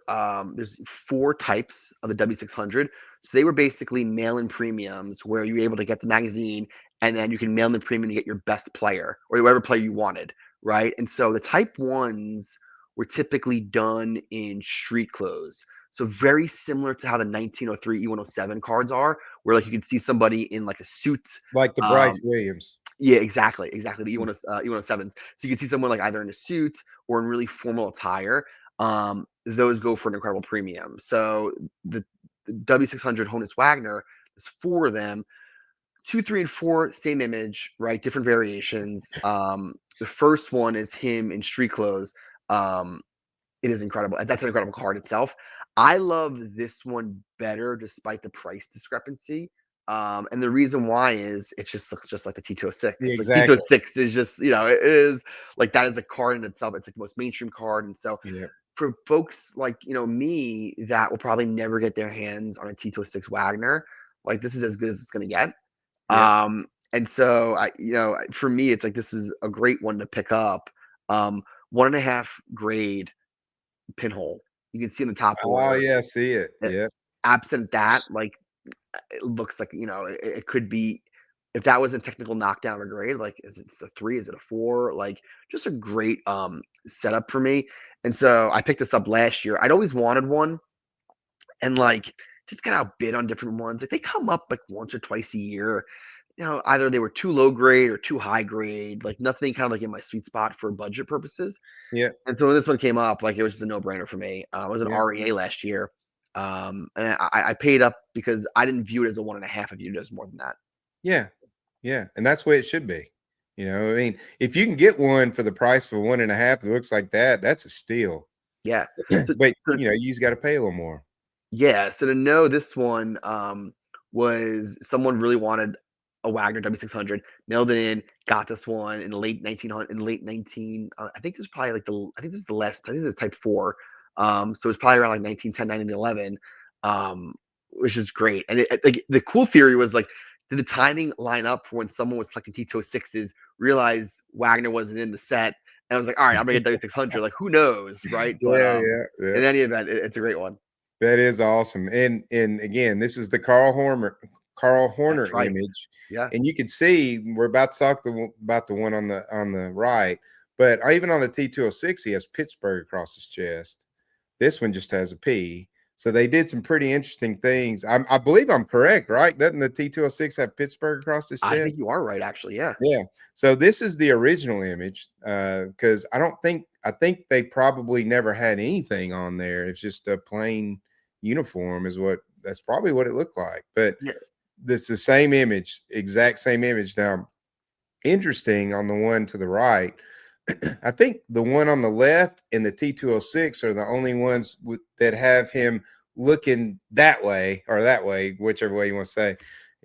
S2: there's four types of the W600. So they were basically mail-in premiums where you were able to get the magazine and then you can mail in the premium to get your best player or whatever player you wanted, right? And so the type ones were typically done in street clothes. So very similar to how the 1903 E107 cards are, where like you can see somebody in like a suit.
S1: Like the Bryce
S2: Um,
S1: Williams.
S2: yeah, exactly. The E107s. So you can see someone like either in a suit or in really formal attire. Those go for an incredible premium. So the W600 Honus Wagner, there's four of them. 2, 3, and 4, same image, right? Different variations. The first one is him in street clothes. Um, it is incredible. That's an incredible card itself. I love this one better despite the price discrepancy. And the reason why is it just looks just like the
S1: Yeah,
S2: T206. Like
S1: exactly.
S2: T206 is just, it is like that is a card in itself. It's like the most mainstream card. And so
S1: Yeah.
S2: for folks like, me that will probably never get their hands on a T206 Wagner, like this is as good as it's going to get.
S1: Yeah.
S2: And so for me, it's like this is a great one to pick up. 1.5 grade pinhole. You can see in the top
S1: Oh
S2: order.
S1: yeah, see it.
S2: Uh,
S1: Yeah.
S2: Absent that, like it looks like it could be if that was a technical knockdown or grade. Like, is it a 3? Is it a 4? Like, just a great setup for me. And so I picked this up last year. I'd always wanted one, and like just got outbid on different ones. Like they come up like once or twice a year. Either they were too low grade or too high grade. Like nothing kind of like in my sweet spot for budget purposes.
S1: Yeah.
S2: And so when this one came up, like it was just a no-brainer for me. I was an
S1: Yeah.
S2: REA last year, and I paid up because I didn't view it as a 1.5. I viewed it as more than that.
S1: Yeah. Yeah. And that's the way it should be. I mean, if you can get one for the price of 1.5 that looks like that, that's a steal.
S2: Yeah. So,
S1: But
S2: so
S1: you just got to pay a little more.
S2: yeah. So to know this one was someone really wanted a Wagner W600, mailed it in, got this one in the late 1900, in late 19. I think this was probably like I think this is the last. I think this is Type 4. So it was probably around like 1910, 1911. which is great. And like the cool theory was like, did the timing line up for when someone was collecting T206s, realize Wagner wasn't in the set, and I was like, all right, I'm gonna get W600. Like, who knows, right? But
S1: Yeah, yeah, yeah.
S2: in any event, it's a great one.
S1: That is awesome. And again, this is the Carl Horner
S2: That's right.
S1: image,
S2: Yeah.
S1: and you can see we're about to talk about the one on the right, but even on the T206, he has Pittsburgh across his chest. This one just has a P. So they did some pretty interesting things. I believe I'm correct, right? Doesn't the T206 have Pittsburgh across his
S2: I think
S1: chest?
S2: you are right, actually. Yeah.
S1: Yeah. So this is the original image because I think they probably never had anything on there. It's just a plain uniform that's probably what it looked like. But
S2: Yeah.
S1: this the same image, exact same image. Now, interesting on the one to the right. I think the one on the left and the T206 are the only ones that have him looking that way or that way, whichever way you want to say.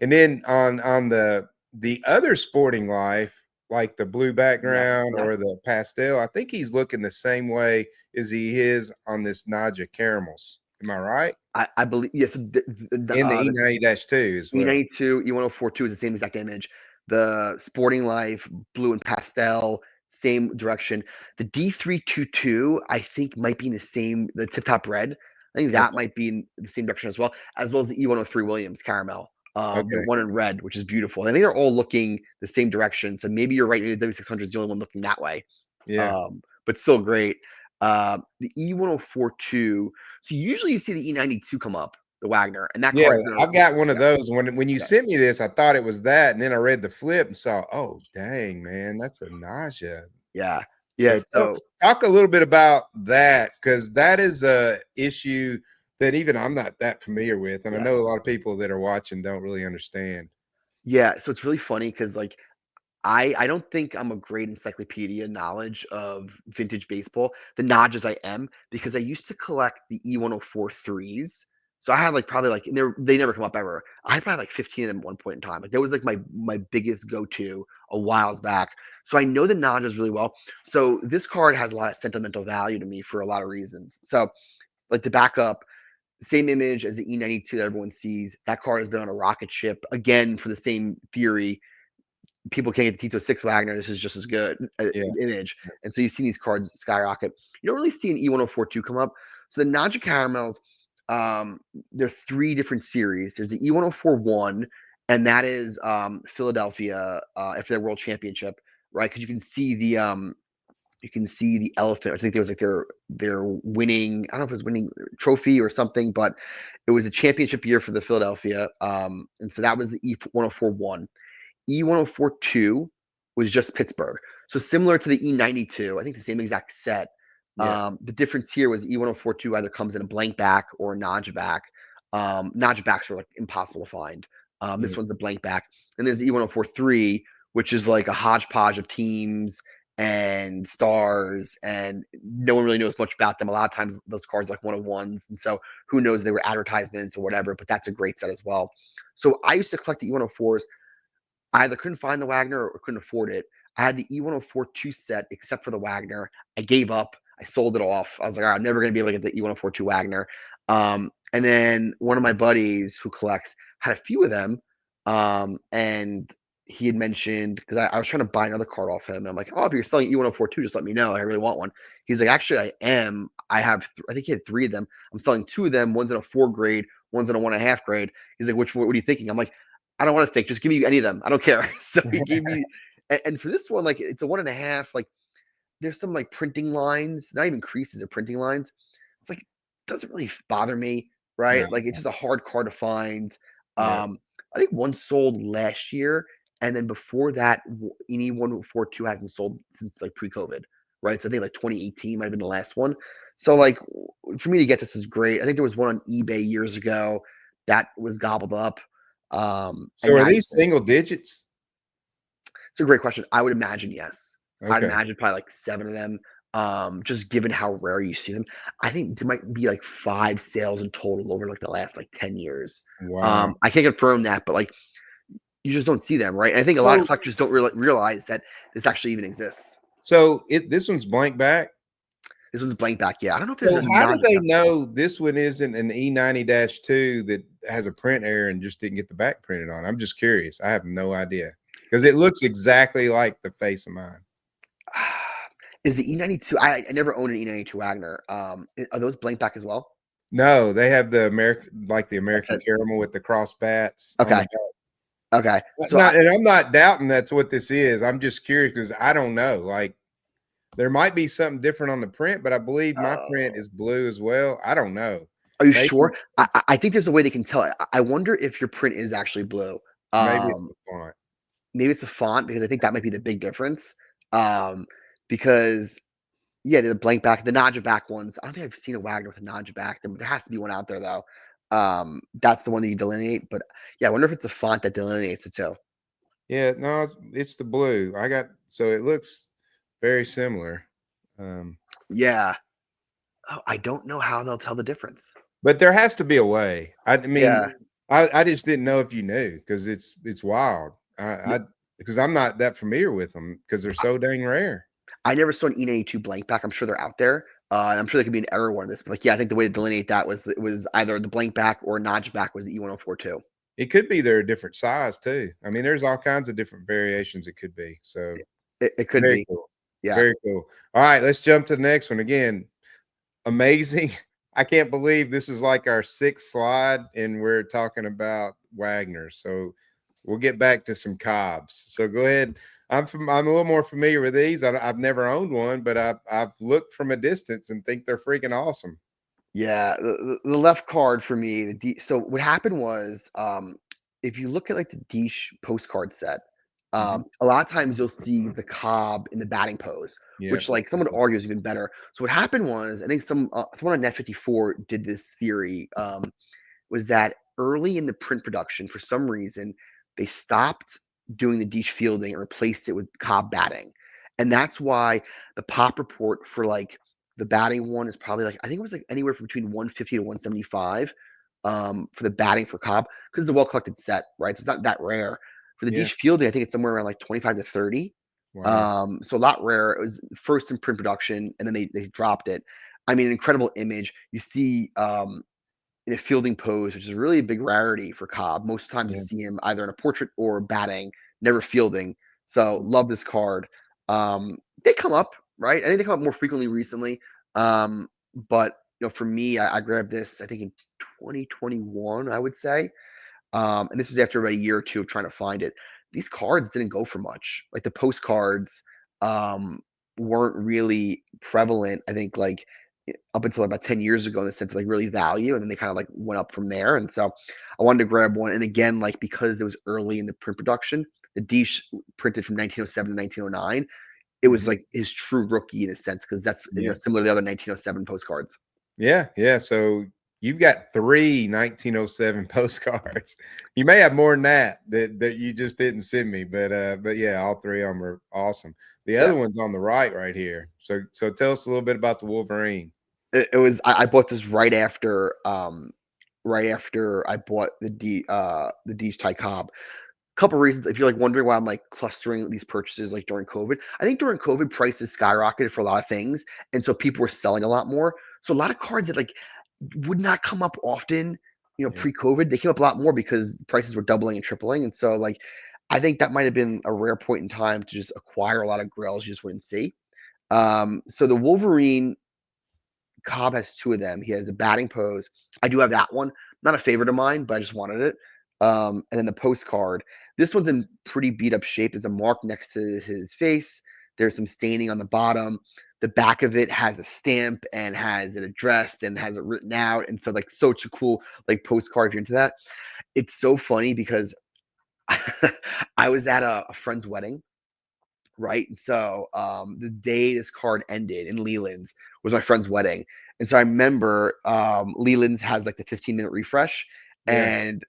S1: And then on the other Sporting Life, like the blue
S2: Yes.
S1: background
S2: Yeah.
S1: or the pastel, I think he's looking the same way as he is on this Nadja caramels. Am I right?
S2: I believe yes.
S1: In the
S2: The
S1: E90-2 as well.
S2: E92, E1042 is the same exact image. The Sporting Life, blue and pastel, same direction. The D322, I think, might be in the tip top red. I think that
S1: Okay.
S2: might be in the same direction as well as the E103 Williams caramel. The
S1: Okay.
S2: one in red, which is beautiful. I think they're all looking the same direction. So maybe you're right. Maybe the W600 is the only one looking that way.
S1: Yeah.
S2: But still great. The E1042. So usually you see the E92 come up, the Wagner, and that
S1: Yeah,
S2: car has been
S1: I've got one of
S2: yeah,
S1: those. When you
S2: yeah,
S1: sent me this, I thought it was that, and then I read the flip and saw, oh dang, man, that's a nausea.
S2: yeah, yeah.
S1: So
S2: So
S1: talk a little bit about that because that is a issue that even I'm not that familiar with, and I
S2: yeah,
S1: know a lot of people that are watching don't really understand.
S2: yeah. So it's really funny because like I don't think I'm a great encyclopedia knowledge of vintage baseball. The Nadjas I am because I used to collect the E104 threes. So I had like probably like and they never come up ever. I had probably like 15 of them at one point in time. Like that was like my biggest go-to a whiles back. So I know the Nadjas really well. So this card has a lot of sentimental value to me for a lot of reasons. So like to back up, same image as the E92 that everyone sees. That card has been on a rocket ship again for the same theory. People can't get the T206 Wagner. This is just as good
S1: Yeah,
S2: image. And so you see these cards skyrocket. You don't really see an E1042 come up. So the Nadja Caramels, there are three different series. There's the E1041, and that is Philadelphia after their World Championship, right? Because you can see the elephant. I think there was like their winning. I don't know if it was winning trophy or something, but it was a championship year for the Philadelphia. And so that was the E1041. E1042 was just Pittsburgh. So similar to the E92, I think the same exact set.
S1: yeah,
S2: The difference here was E1042 either comes in a blank back or a Nadja back. Nadja backs are like impossible to find.
S1: yeah.
S2: This one's a blank back. And there's the E1043, which is like a hodgepodge of teams and stars, and no one really knows much about them. A lot of times those cards are like one of ones. And so who knows, they were advertisements or whatever, but that's a great set as well. So I used to collect the E104s. I either couldn't find the Wagner or couldn't afford it. I had the E1042 set except for the Wagner. I gave up. I sold it off. I was like, all right, I'm never going to be able to get the E1042 Wagner. And then one of my buddies who collects had a few of them. And he had mentioned, because I was trying to buy another card off him. And I'm like, oh, if you're selling E1042, just let me know. I really want one. He's like, actually, I am. I have, I think he had three of them. I'm selling two of them. One's in a 4 grade, one's in a 1.5 grade. He's like, what are you thinking? I'm like, I don't want to think. Just give me any of them. I don't care. So he gave me, and for this one, like it's a 1.5. Like there's some like printing lines, not even creases, or printing lines. It's like doesn't really bother me,
S1: No,
S2: right? Like it's just a hard card to find.
S1: yeah,
S2: I think one sold last year, and then before that, any 142 hasn't sold since like pre-COVID, right? So I think like 2018 might have been the last one. So like for me to get this was great. I think there was one on eBay years ago that was gobbled up. And
S1: So are
S2: now
S1: these single digits?
S2: it's a great question. I would imagine yes. I'd
S1: Okay.
S2: imagine probably like 7 of them. Just given how rare you see them, I think there might be like 5 sales in total over like the last like 10 years.
S1: Wow.
S2: I can't confirm that, but like you just don't see them, right? And I think a lot of
S1: So
S2: collectors don't realize that this actually even exists.
S1: this one's blank back.
S2: This one's blank back. Yeah, I don't know if there's
S1: So
S2: a
S1: how do
S2: non.
S1: they know this one isn't an E90-2 that has a print error and just didn't get the back printed on. I'm just curious. I have no idea because it looks exactly like the face of mine.
S2: Is the E92? I never owned an E92 Wagner. Are those blank back as well?
S1: No, they have the American, like the American
S2: Okay.
S1: caramel with the cross bats on the
S2: Okay.
S1: back.
S2: Okay. So
S1: Not, and I'm not doubting that's what this is. I'm just curious because I don't know. Like there might be something different on the print, but I believe my print
S2: oh,
S1: is blue as well. I don't know.
S2: are you
S1: Maybe
S2: sure? I think there's a way they can tell. I wonder if your print is actually blue.
S1: maybe it's
S2: Um,
S1: the font.
S2: maybe it's the font because I think that might be the big difference. Um, because yeah, the blank back, the Nadja back ones. I don't think I've seen a Wagner with a Nadja back. There has to be one out there though. That's the one that you delineate. But yeah, I wonder if it's the font that delineates the two.
S1: Yeah, no, it's the blue. I got so it looks very similar. Um,
S2: Yeah. Oh, I don't know how they'll tell the difference.
S1: but there has to be a way. I mean,
S2: Yeah.
S1: I just didn't know if you knew because it's wild. I because I'm not that familiar with them because they're so dang rare.
S2: I never saw an E92 blank back. I'm sure they're out there. I'm sure there could be an error one of this, but like, yeah, I think the way to delineate that was it was either the blank back or notch back was the E1042.
S1: It could be they're a different size too. I mean, there's all kinds of different variations it could be. So
S2: It could
S1: very
S2: be.
S1: cool.
S2: Yeah.
S1: Very cool. All right, let's jump to the next one. Again, amazing. I can't believe this is like our sixth slide and we're talking about Wagner. So we'll get back to some Cobbs. So go ahead. I'm a little more familiar with these. I've never owned one, but I've looked from a distance and think they're freaking awesome.
S2: Yeah, the left card for me, so what happened was, if you look at like the Dietsche postcard set,
S1: Mhm.
S2: a lot of times you'll see the Cobb in the batting pose,
S1: Yeah.
S2: which like someone argues even better. So what happened was, I think someone on Net54 did this theory, was that early in the print production, for some reason, they stopped doing the Deech fielding and replaced it with Cobb batting. And that's why the pop report for like the batting one is probably like, I think it was like anywhere from between 150 to 175 for the batting for Cobb because it's a well collected set, right? So it's not that rare. For the
S1: Yeah.
S2: Deech fielding, I think it's somewhere around like 25 to 30.
S1: Wow.
S2: So a lot rare. It was first in print production and then they dropped it. I mean, an incredible image. You see in a fielding pose, which is really a big rarity for Cobb. Most times you
S1: Yeah.
S2: see him either in a portrait or batting, never fielding. So love this card. They come up, right? I think they come up more frequently recently. But for me, I grabbed this, I think in 2021, I would say. And this was after about a year or two of trying to find it. These cards didn't go for much. Like the postcards weren't really prevalent. I think like up until about 10 years ago in the sense of like really value. And then they kind of like went up from there. And so I wanted to grab one. And again, like because it was early in the print production, the Deesh printed from 1907 to 1909. It was
S1: Mhm.
S2: like his true rookie in a sense, because that's
S1: Yeah.
S2: similar to the other 1907 postcards.
S1: Yeah, yeah. So you've got 3 1907 postcards. You may have more than that you just didn't send me, but yeah, all 3 of them are awesome. The
S2: Yeah.
S1: other one's on the right here. So tell us a little bit about the Wolverine.
S2: It was I bought this right after I bought the Dietsche Ty Cobb. Couple reasons if you're like wondering why I'm like clustering these purchases like during COVID. I think during COVID prices skyrocketed for a lot of things, and so people were selling a lot more. So a lot of cards that like would not come up often,
S1: Yeah,
S2: pre-COVID, they came up a lot more because prices were doubling and tripling. And so like I think that might have been a rare point in time to just acquire a lot of grails you just wouldn't see. So the Wolverine Cobb has 2 of them. He has a batting pose. I do have that one. Not a favorite of mine, but I just wanted it. And then the postcard. This one's in pretty beat up shape. There's a mark next to his face. There's some staining on the bottom. The back of it has a stamp and has it addressed and has it written out. And so like such a cool like postcard if you're into that. It's so funny because I was at a friend's wedding, right? And so the day this card ended in Leland's was my friend's wedding. And so I remember Leland's has like the 15-minute refresh.
S1: yeah.
S2: And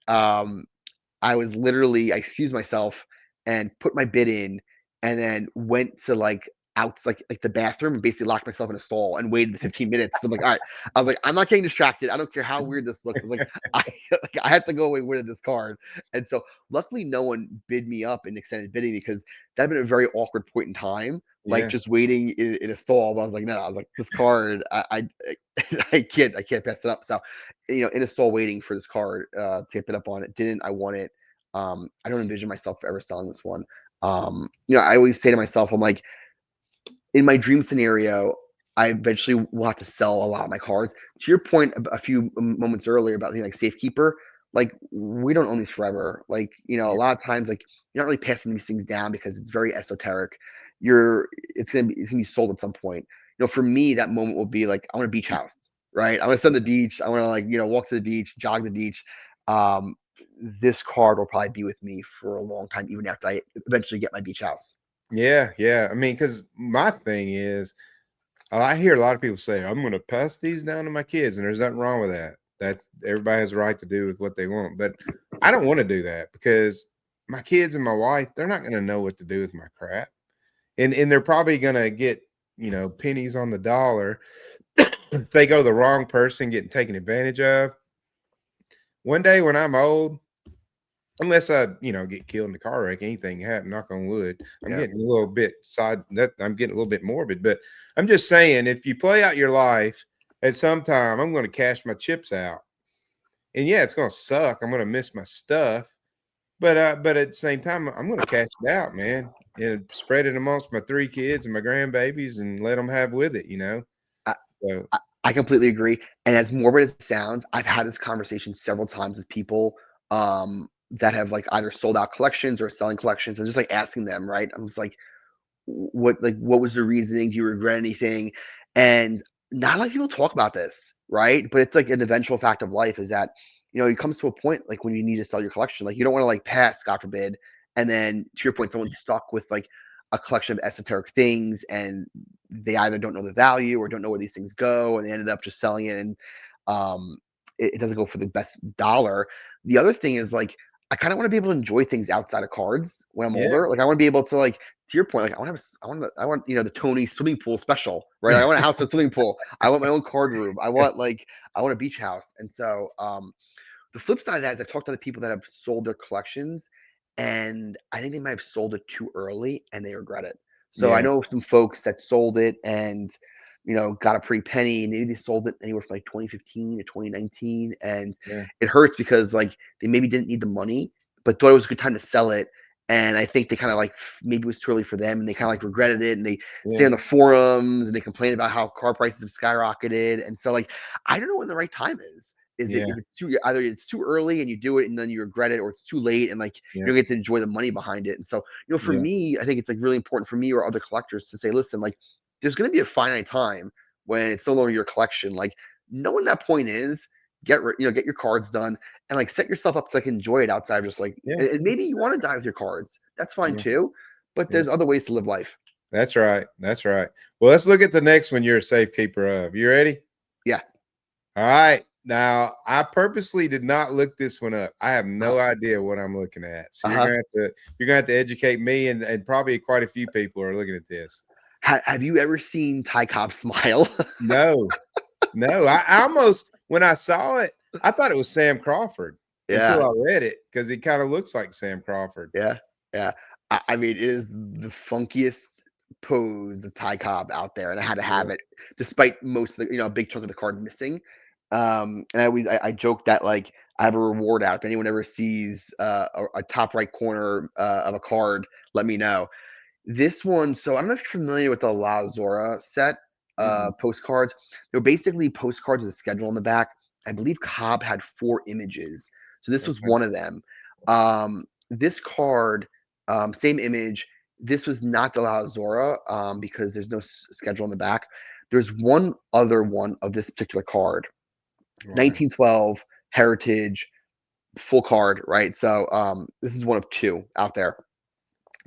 S2: I excused myself and put my bid in and then went to like out like the bathroom and basically locked myself in a stall and waited 15 minutes. So I'm like, all right. I was like, I'm not getting distracted. I don't care how weird this looks. I was like, I like, I have to go away with this card. And so luckily no one bid me up in extended bidding because that'd been a very awkward point in time. Like
S1: Yeah.
S2: just waiting in a stall. But I was like, no, I was like, this card, I can't pass it up. So, in a stall waiting for this card to get bid up on it. Didn't I want it? I don't envision myself ever selling this one. I always say to myself, I'm like, in my dream scenario, I eventually will have to sell a lot of my cards. To your point a few moments earlier about the like safekeeper, like we don't own these forever. Like, a
S1: Yeah.
S2: lot of times, like you're not really passing these things down because it's very esoteric. It's gonna be sold at some point. For me, that moment will be like I want a beach house, right? I want to sit on the beach. I want to like walk to the beach, jog the beach. Um, this card will probably be with me for a long time, even after I eventually get my beach house.
S1: Yeah. Yeah. I mean, because my thing is, I hear a lot of people say, I'm going to pass these down to my kids, and there's nothing wrong with that. That's everybody has a right to do with what they want. But I don't want to do that because my kids and my wife, they're not going to know what to do with my crap. And they're probably going to get, pennies on the dollar if they go to the wrong person getting taken advantage of. One day when I'm old, unless I, get killed in a car wreck, anything happen, knock on wood. I'm
S2: Yeah.
S1: getting a little bit I'm getting a little bit morbid, but I'm just saying if you play out your life at some time, I'm going to cash my chips out. And yeah, it's going to suck. I'm going to miss my stuff, but at the same time, I'm going to cash it out, man, and spread it amongst my 3 kids and my grandbabies and let them have with it.
S2: I,
S1: So
S2: I completely agree. And as morbid as it sounds, I've had this conversation several times with people that have like either sold out collections or selling collections and just like asking them, right? I'm just what was the reasoning? Do you regret anything? And not a lot of people talk about this, right? But it's like an eventual fact of life is that, it comes to a point like when you need to sell your collection, like you don't want to like pass, God forbid. And then to your point, someone's stuck with like a collection of esoteric things and they either don't know the value or don't know where these things go. And they ended up just selling it and um, it doesn't go for the best dollar. The other thing is like, I kind of want to be able to enjoy things outside of cards when I'm
S1: yeah.
S2: older. Like I want to be able to like to your point, like I want the Tony swimming pool special, right? I want a house with swimming pool. I want my own card room. I want a beach house. And so the flip side of that is I've talked to other people that have sold their collections, and I think they might have sold it too early and they regret it. So I
S1: Yeah.
S2: know some folks that sold it and got a pretty penny. Maybe they sold it anywhere from like 2015 to 2019, and
S1: Yeah.
S2: it hurts because like they maybe didn't need the money, but thought it was a good time to sell it. And I think they kind of like maybe it was too early for them, and they kind of like regretted it, and they stay
S1: Yeah.
S2: on the forums and they complain about how car prices have skyrocketed. And so like I don't know when the right time is. Is it
S1: Yeah.
S2: if it's too either it's too early and you do it and then you regret it, or it's too late and like you
S1: Yeah.
S2: don't get to enjoy the money behind it. And so, for
S1: Yeah.
S2: me, I think it's like really important for me or other collectors to say, listen, like there's gonna be a finite time when it's no longer your collection. Like know when that point is, get your cards done and like set yourself up to like enjoy it outside of just like
S1: Yeah.
S2: and maybe you want to die with your cards. That's fine
S1: Yeah.
S2: too. But
S1: Yeah.
S2: there's other ways to live life.
S1: That's right. That's right. Well, let's look at the next one you're a safekeeper of. You ready?
S2: Yeah.
S1: All right. Now, I purposely did not look this one up. I have no
S2: Uh-huh.
S1: idea what I'm looking at. So
S2: Uh-huh.
S1: you're gonna have to educate me and probably quite a few people are looking at this.
S2: Have you ever seen Ty Cobb smile?
S1: No, no. I almost when I saw it, I thought it was Sam Crawford until
S2: Yeah.
S1: I read it because he kind of looks like Sam Crawford.
S2: Yeah, yeah. I mean, it is the funkiest pose of Ty Cobb out there, and I had to have
S1: Yeah.
S2: it despite most of the a big chunk of the card missing. And I joke that like I have a reward out if anyone ever sees a top right corner of a card, let me know. This one, so I don't know if you're familiar with the La Zora set
S1: Mm-mm.
S2: postcards. They're basically postcards with a schedule on the back. I believe Cobb had 4 images, so this was
S1: Okay.
S2: one of them. This card, same image. This was not the La Zora because there's no schedule on the back. There's one other one of this particular card,
S1: Right.
S2: 1912 Heritage full card, right? So this is one of two out there.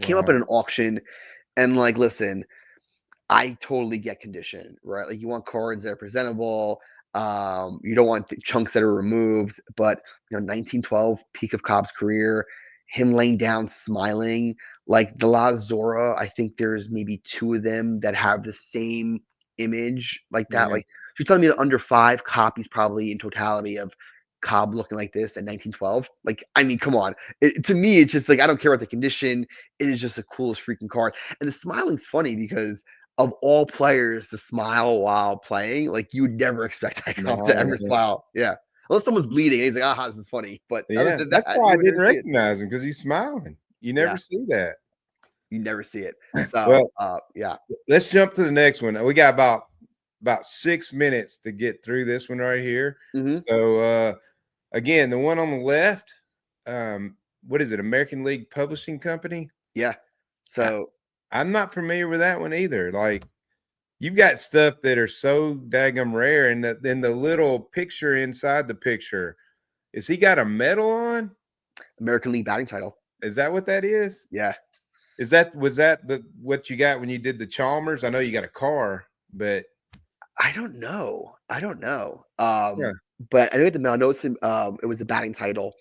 S2: Came up
S1: Right.
S2: at an auction, and like, listen, I totally get condition, right? Like you want cards that are presentable. You don't want chunks that are removed, but 1912, peak of Cobb's career. him laying down, smiling. Like the La Zora, I think there's maybe 2 of them that have the same image like that.
S1: Yeah.
S2: Like, you're telling me that under 5 copies probably in totality of Cobb looking like this in 1912? Like, I mean, come on. To me, it's just like, I don't care about the condition. It is just the coolest freaking card. And the smiling's funny because of all players to smile while playing, like, you would never expect Ty Cobb to ever
S1: No.
S2: smile. Yeah. Unless someone's bleeding and he's like, "Aha, this is funny." But other
S1: Yeah.
S2: than
S1: That's
S2: that,
S1: why
S2: you
S1: I
S2: would never
S1: didn't
S2: see it.
S1: recognize him, because he's smiling. You never
S2: Yeah,
S1: see that.
S2: you never see it. So,
S1: Well,
S2: yeah.
S1: let's jump to the next one. We got about 6 minutes to get through this one right here.
S2: Mhm.
S1: So again, the one on the left, what is it? American League Publishing Company.
S2: Yeah.
S1: I,
S2: So,
S1: I'm not familiar with that one either. Like, you've got stuff that are so daggum rare, and then the little picture inside the picture, is he got a medal on?
S2: American League batting title.
S1: Is that what that is?
S2: Yeah.
S1: Was that the what you got when you did the Chalmers? I know you got a car, but
S2: I don't know. I don't know.
S1: yeah,
S2: But I know at the Mel, I noticed it was the batting title.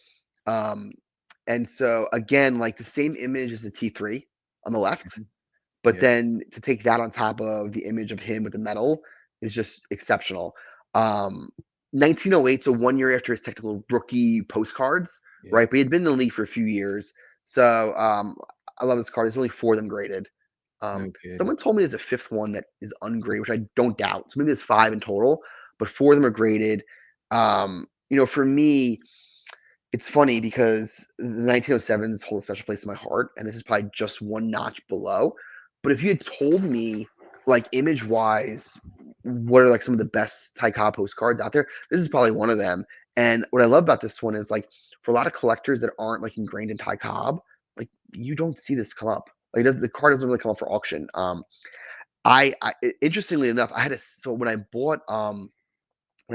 S2: Um, and so again, like the same image as the T3 on the left,
S1: mhm,
S2: but
S1: yeah,
S2: then to take that on top of the image of him with the medal is just exceptional. Um, 1908, so 1 year after his technical rookie postcards,
S1: yeah,
S2: right? But he had been in the league for a few years. So I love this card. There's only 4 of them graded.
S1: no kidding.
S2: Someone told me there's a 5th one that is ungraded, which I don't doubt. So maybe there's 5 in total, but 4 of them are graded. For me, it's funny because the 1907s hold a special place in my heart, and this is probably just one notch below. But if you had told me, like image wise, what are like some of the best Ty Cobb postcards out there, this is probably one of them. And what I love about this one is like for a lot of collectors that aren't like ingrained in Ty Cobb, like you don't see this come up. Like the card doesn't really come up for auction. Interestingly enough, I had to so when I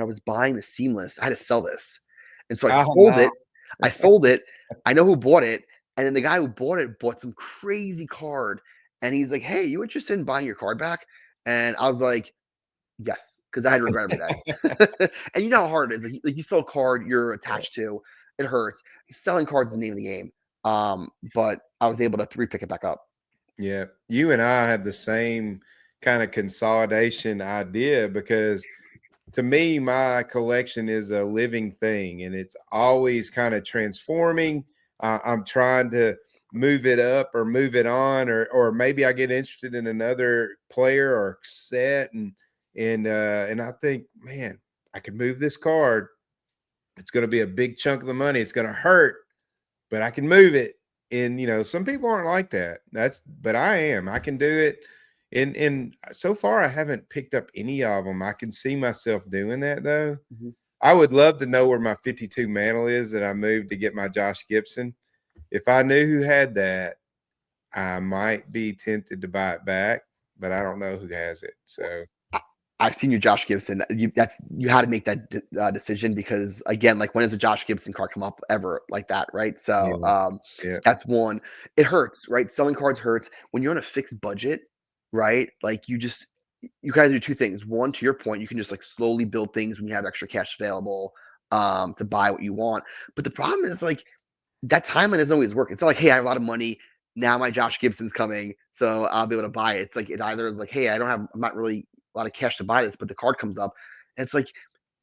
S2: was buying the seamless, I had to sell this. And so I
S1: Oh
S2: sold
S1: no,
S2: it. I sold it. I know who bought it. And then the guy who bought it bought some crazy card. And he's like, "Hey, you interested in buying your card back?" And I was like, "Yes," because I had regret every day. And you know how hard it is. Like you sell a card you're attached to, it hurts. Selling cards is the name of the game. But I was able to pick it back up.
S1: yeah. You and I have the same kind of consolidation idea, because to me, my collection is a living thing, and it's always kind of transforming. I'm trying to move it up or move it on, or maybe I get interested in another player or set, and I think, man, I could move this card. It's going to be a big chunk of the money. It's going to hurt, but I can move it. And some people aren't like that. But I am. I can do it. And so far I haven't picked up any of them. I can see myself doing that though.
S2: Mhm.
S1: I would love to know where my 52 mantle is that I moved to get my Josh Gibson. If I knew who had that, I might be tempted to buy it back, but I don't know who has it. So
S2: I I've seen your Josh Gibson. You had to make that decision because again, like when does a Josh Gibson card come up ever like that, right? So
S1: yeah, yeah,
S2: that's one. It hurts, right? Selling cards hurts when you're on a fixed budget, right? Like you kind of do 2 things. One, to your point, you can just like slowly build things when you have extra cash available to buy what you want. But the problem is like that timeline doesn't always work. It's not like, hey, I have a lot of money. Now my Josh Gibson's coming, so I'll be able to buy it. It's like it either is like, hey, I'm not really a lot of cash to buy this, but the card comes up. And it's like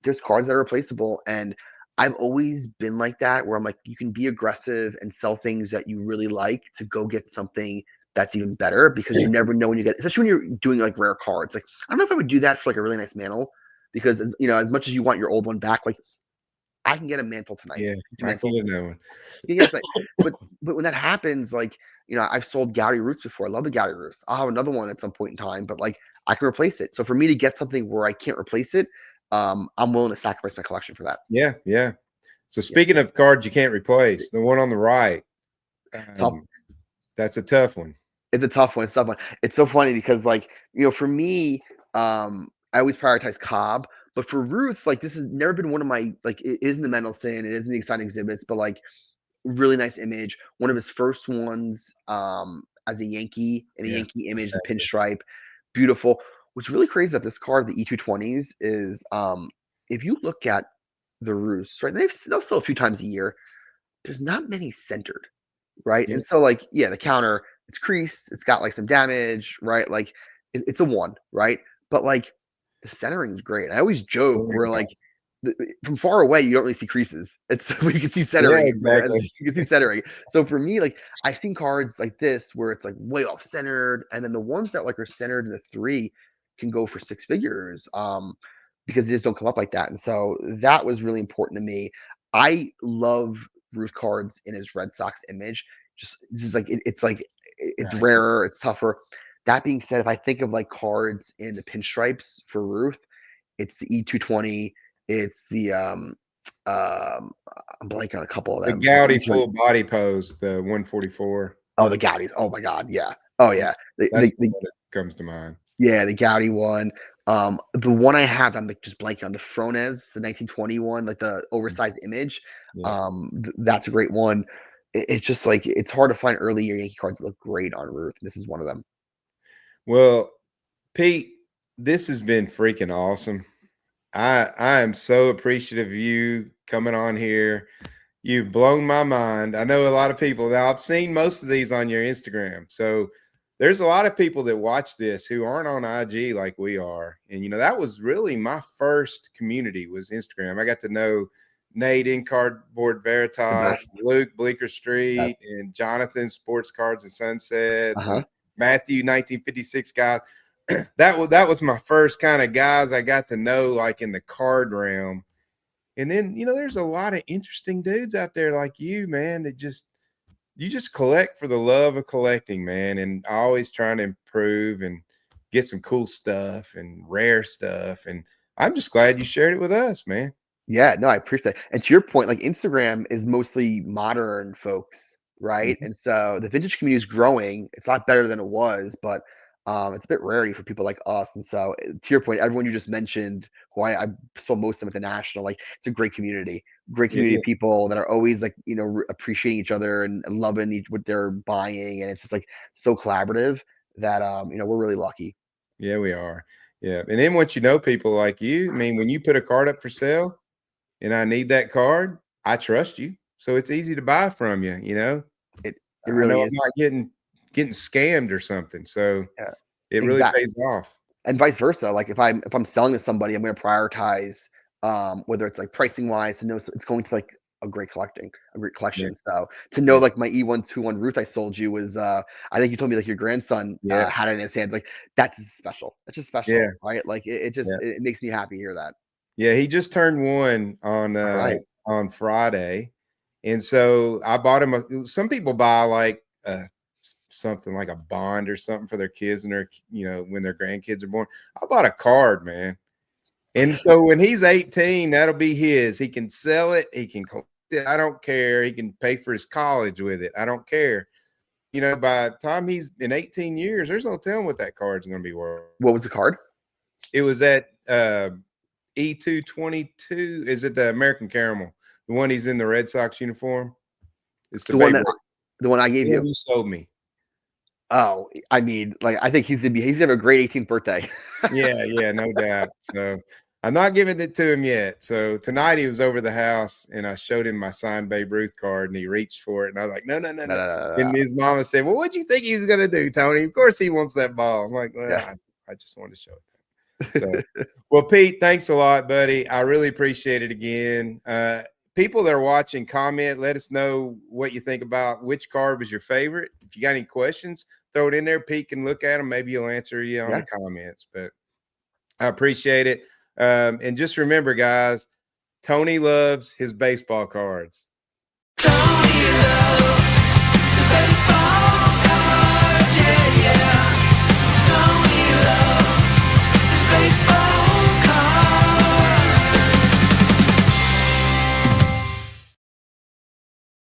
S2: there's cards that are replaceable. And I've always been like that where I'm like, you can be aggressive and sell things that you really like to go get something that's even better because you never know when you get, especially when you're doing like rare cards. Like, I don't know if I would do that for like a really nice mantle because as much as you want your old one back, like I can get a mantle tonight.
S1: yeah.
S2: Empty
S1: I
S2: mantle.
S1: can't know.
S2: Yeah, but but when that happens, like, I've sold Gowdy Roots before. I love the Gowdy Roots. I'll have another one at some point in time, but like I can replace it. So for me to get something where I can't replace it, I'm willing to sacrifice my collection for that.
S1: Yeah, yeah. So
S2: Yeah.
S1: speaking of cards you can't replace, the one on the right,
S2: Tough.
S1: um, that's a tough one.
S2: It's a tough one. It's a tough one. It's so funny because like, for me, I always prioritize Cobb. But for Ruth, like this has never been one of my like it is in the Mendelson, it is in the exciting exhibits, but like really nice image. One of his first ones as a Yankee in a
S1: Yeah,
S2: Yankee image, the
S1: exactly.
S2: pinstripe, beautiful. What's really crazy about this card, the E220s, is if you look at the roosts, right? They'll sell a few times a year. There's not many centered. right?
S1: Yeah.
S2: And so like, yeah, the counter, it's creased, it's got like some damage, right? Like it's a 1, right? But like the centering is great. I always joke where like from far away you don't really see creases. It's you can see
S1: Yeah,
S2: centering. And
S1: exactly.
S2: you can see centering. So for me, like I've seen cards like this where it's like way off centered, and then the ones that like are centered in the 3 can go for 6 figures. Because they just don't come up like that. And so that was really important to me. I love Ruth cards in his Red Sox image. Just like it's
S1: Right.
S2: rarer, it's tougher. That being said, if I think of like cards in the pinstripes for Ruth, it's the E220, it's the I'm blanking on a couple of
S1: The
S2: them.
S1: Gaudy full body pose, the 144.
S2: Oh, the Gaudis. Oh my God, yeah. Oh
S1: Yeah,
S2: yeah.
S1: that's the one that comes to mind.
S2: Yeah, the Gaudi one. The one I have, I'm like just blanking on the Frones, the 1921, like the oversized image.
S1: Yeah.
S2: That's a great one. It's just like it's hard to find early year Yankee cards that look great on Ruth. This is one of them.
S1: Well, Pete, this has been freaking awesome. I am so appreciative of you coming on here. You've blown my mind. I know a lot of people now. I've seen most of these on your Instagram. So there's a lot of people that watch this who aren't on IG like we are. And that was really my first community was Instagram. I got to know Nate in Cardboard
S2: The
S1: Veritas,
S2: best.
S1: Luke Bleecker
S2: Yeah.
S1: Street, and Jonathan Sports Cards and Sunsets,
S2: Uh-huh.
S1: and Matthew 1956 guys. That was my first kind of guys I got to know like in the card realm. And then, there's a lot of interesting dudes out there like you, man, that you just collect for the love of collecting, man. And always trying to improve and get some cool stuff and rare stuff. And I'm just glad you shared it with us, man.
S2: Yeah, no, I appreciate that. And to your point, like Instagram is mostly modern folks, right?
S1: Mhm.
S2: And so the vintage community is growing. It's a lot better than it was, but it's a bit rarity for people like us. And so, to your point, everyone you just mentioned, who I saw most of them at the national, like it's a great
S1: It
S2: community of
S1: is.
S2: people that are always like appreciating each other and loving what they're buying, and it's just like so collaborative that we're really lucky.
S1: Yeah, we are. Yeah. And then once you know people like you, I mean, when you put a card up for sale and I need that card, I trust you. So it's easy to buy from you.
S2: It
S1: I know
S2: really
S1: I'm
S2: is.
S1: not getting scammed or something. So
S2: Yeah,
S1: it really
S2: exactly.
S1: pays off.
S2: And vice versa. Like if I'm selling to somebody, I'm going to prioritize whether it's like pricing wise to know it's going to like a great
S1: Yeah.
S2: collection. So to know
S1: Yeah.
S2: like my E121 Ruth I sold you was I think you told me like your grandson
S1: Yeah.
S2: had it in his hands. Like that's special. That's just
S1: Yeah.
S2: special, right? Like
S1: Yeah.
S2: it makes me happy to hear that.
S1: Yeah. He just turned one
S2: All right.
S1: on Friday. And so I bought him some people buy like something like a bond or something for their kids when their grandkids are born. I bought a card, man. And so when he's 18, that'll be his. He can sell it, he can collect it. I don't care. He can pay for his college with it. I don't care. By the time he's in 18 years, there's no telling what that card's going to be worth.
S2: What was the card?
S1: It was that E222. Is it the American Caramel? The one he's in the Red Sox uniform? It's the
S2: The one
S1: Babe
S2: that
S1: Ruth.
S2: the one I
S1: The
S2: gave
S1: one
S2: you.
S1: you sold me.
S2: Oh, I mean, like I think he's gonna have a great 18th birthday.
S1: Yeah, yeah, no doubt. So I'm not giving it to him yet. So tonight he was over the house and I showed him my signed Babe Ruth card and he reached for it. And I was like, no, no, no,
S2: No,
S1: no.
S2: no, no, no,
S1: And
S2: no.
S1: his mama said, well, what'd you think he was going to do, Tony? Of course he wants that ball. I'm like, well,
S2: Yeah.
S1: I just wanted to show it. So, well, Pete, thanks a lot, buddy. I really appreciate it again. People that are watching, comment, let us know what you think about which card was your favorite. If you got any questions, throw it in there. Pete can look at them. Maybe he'll answer you on the
S2: Yeah.
S1: comments. But I appreciate it. And just remember, guys, Tony loves his baseball cards.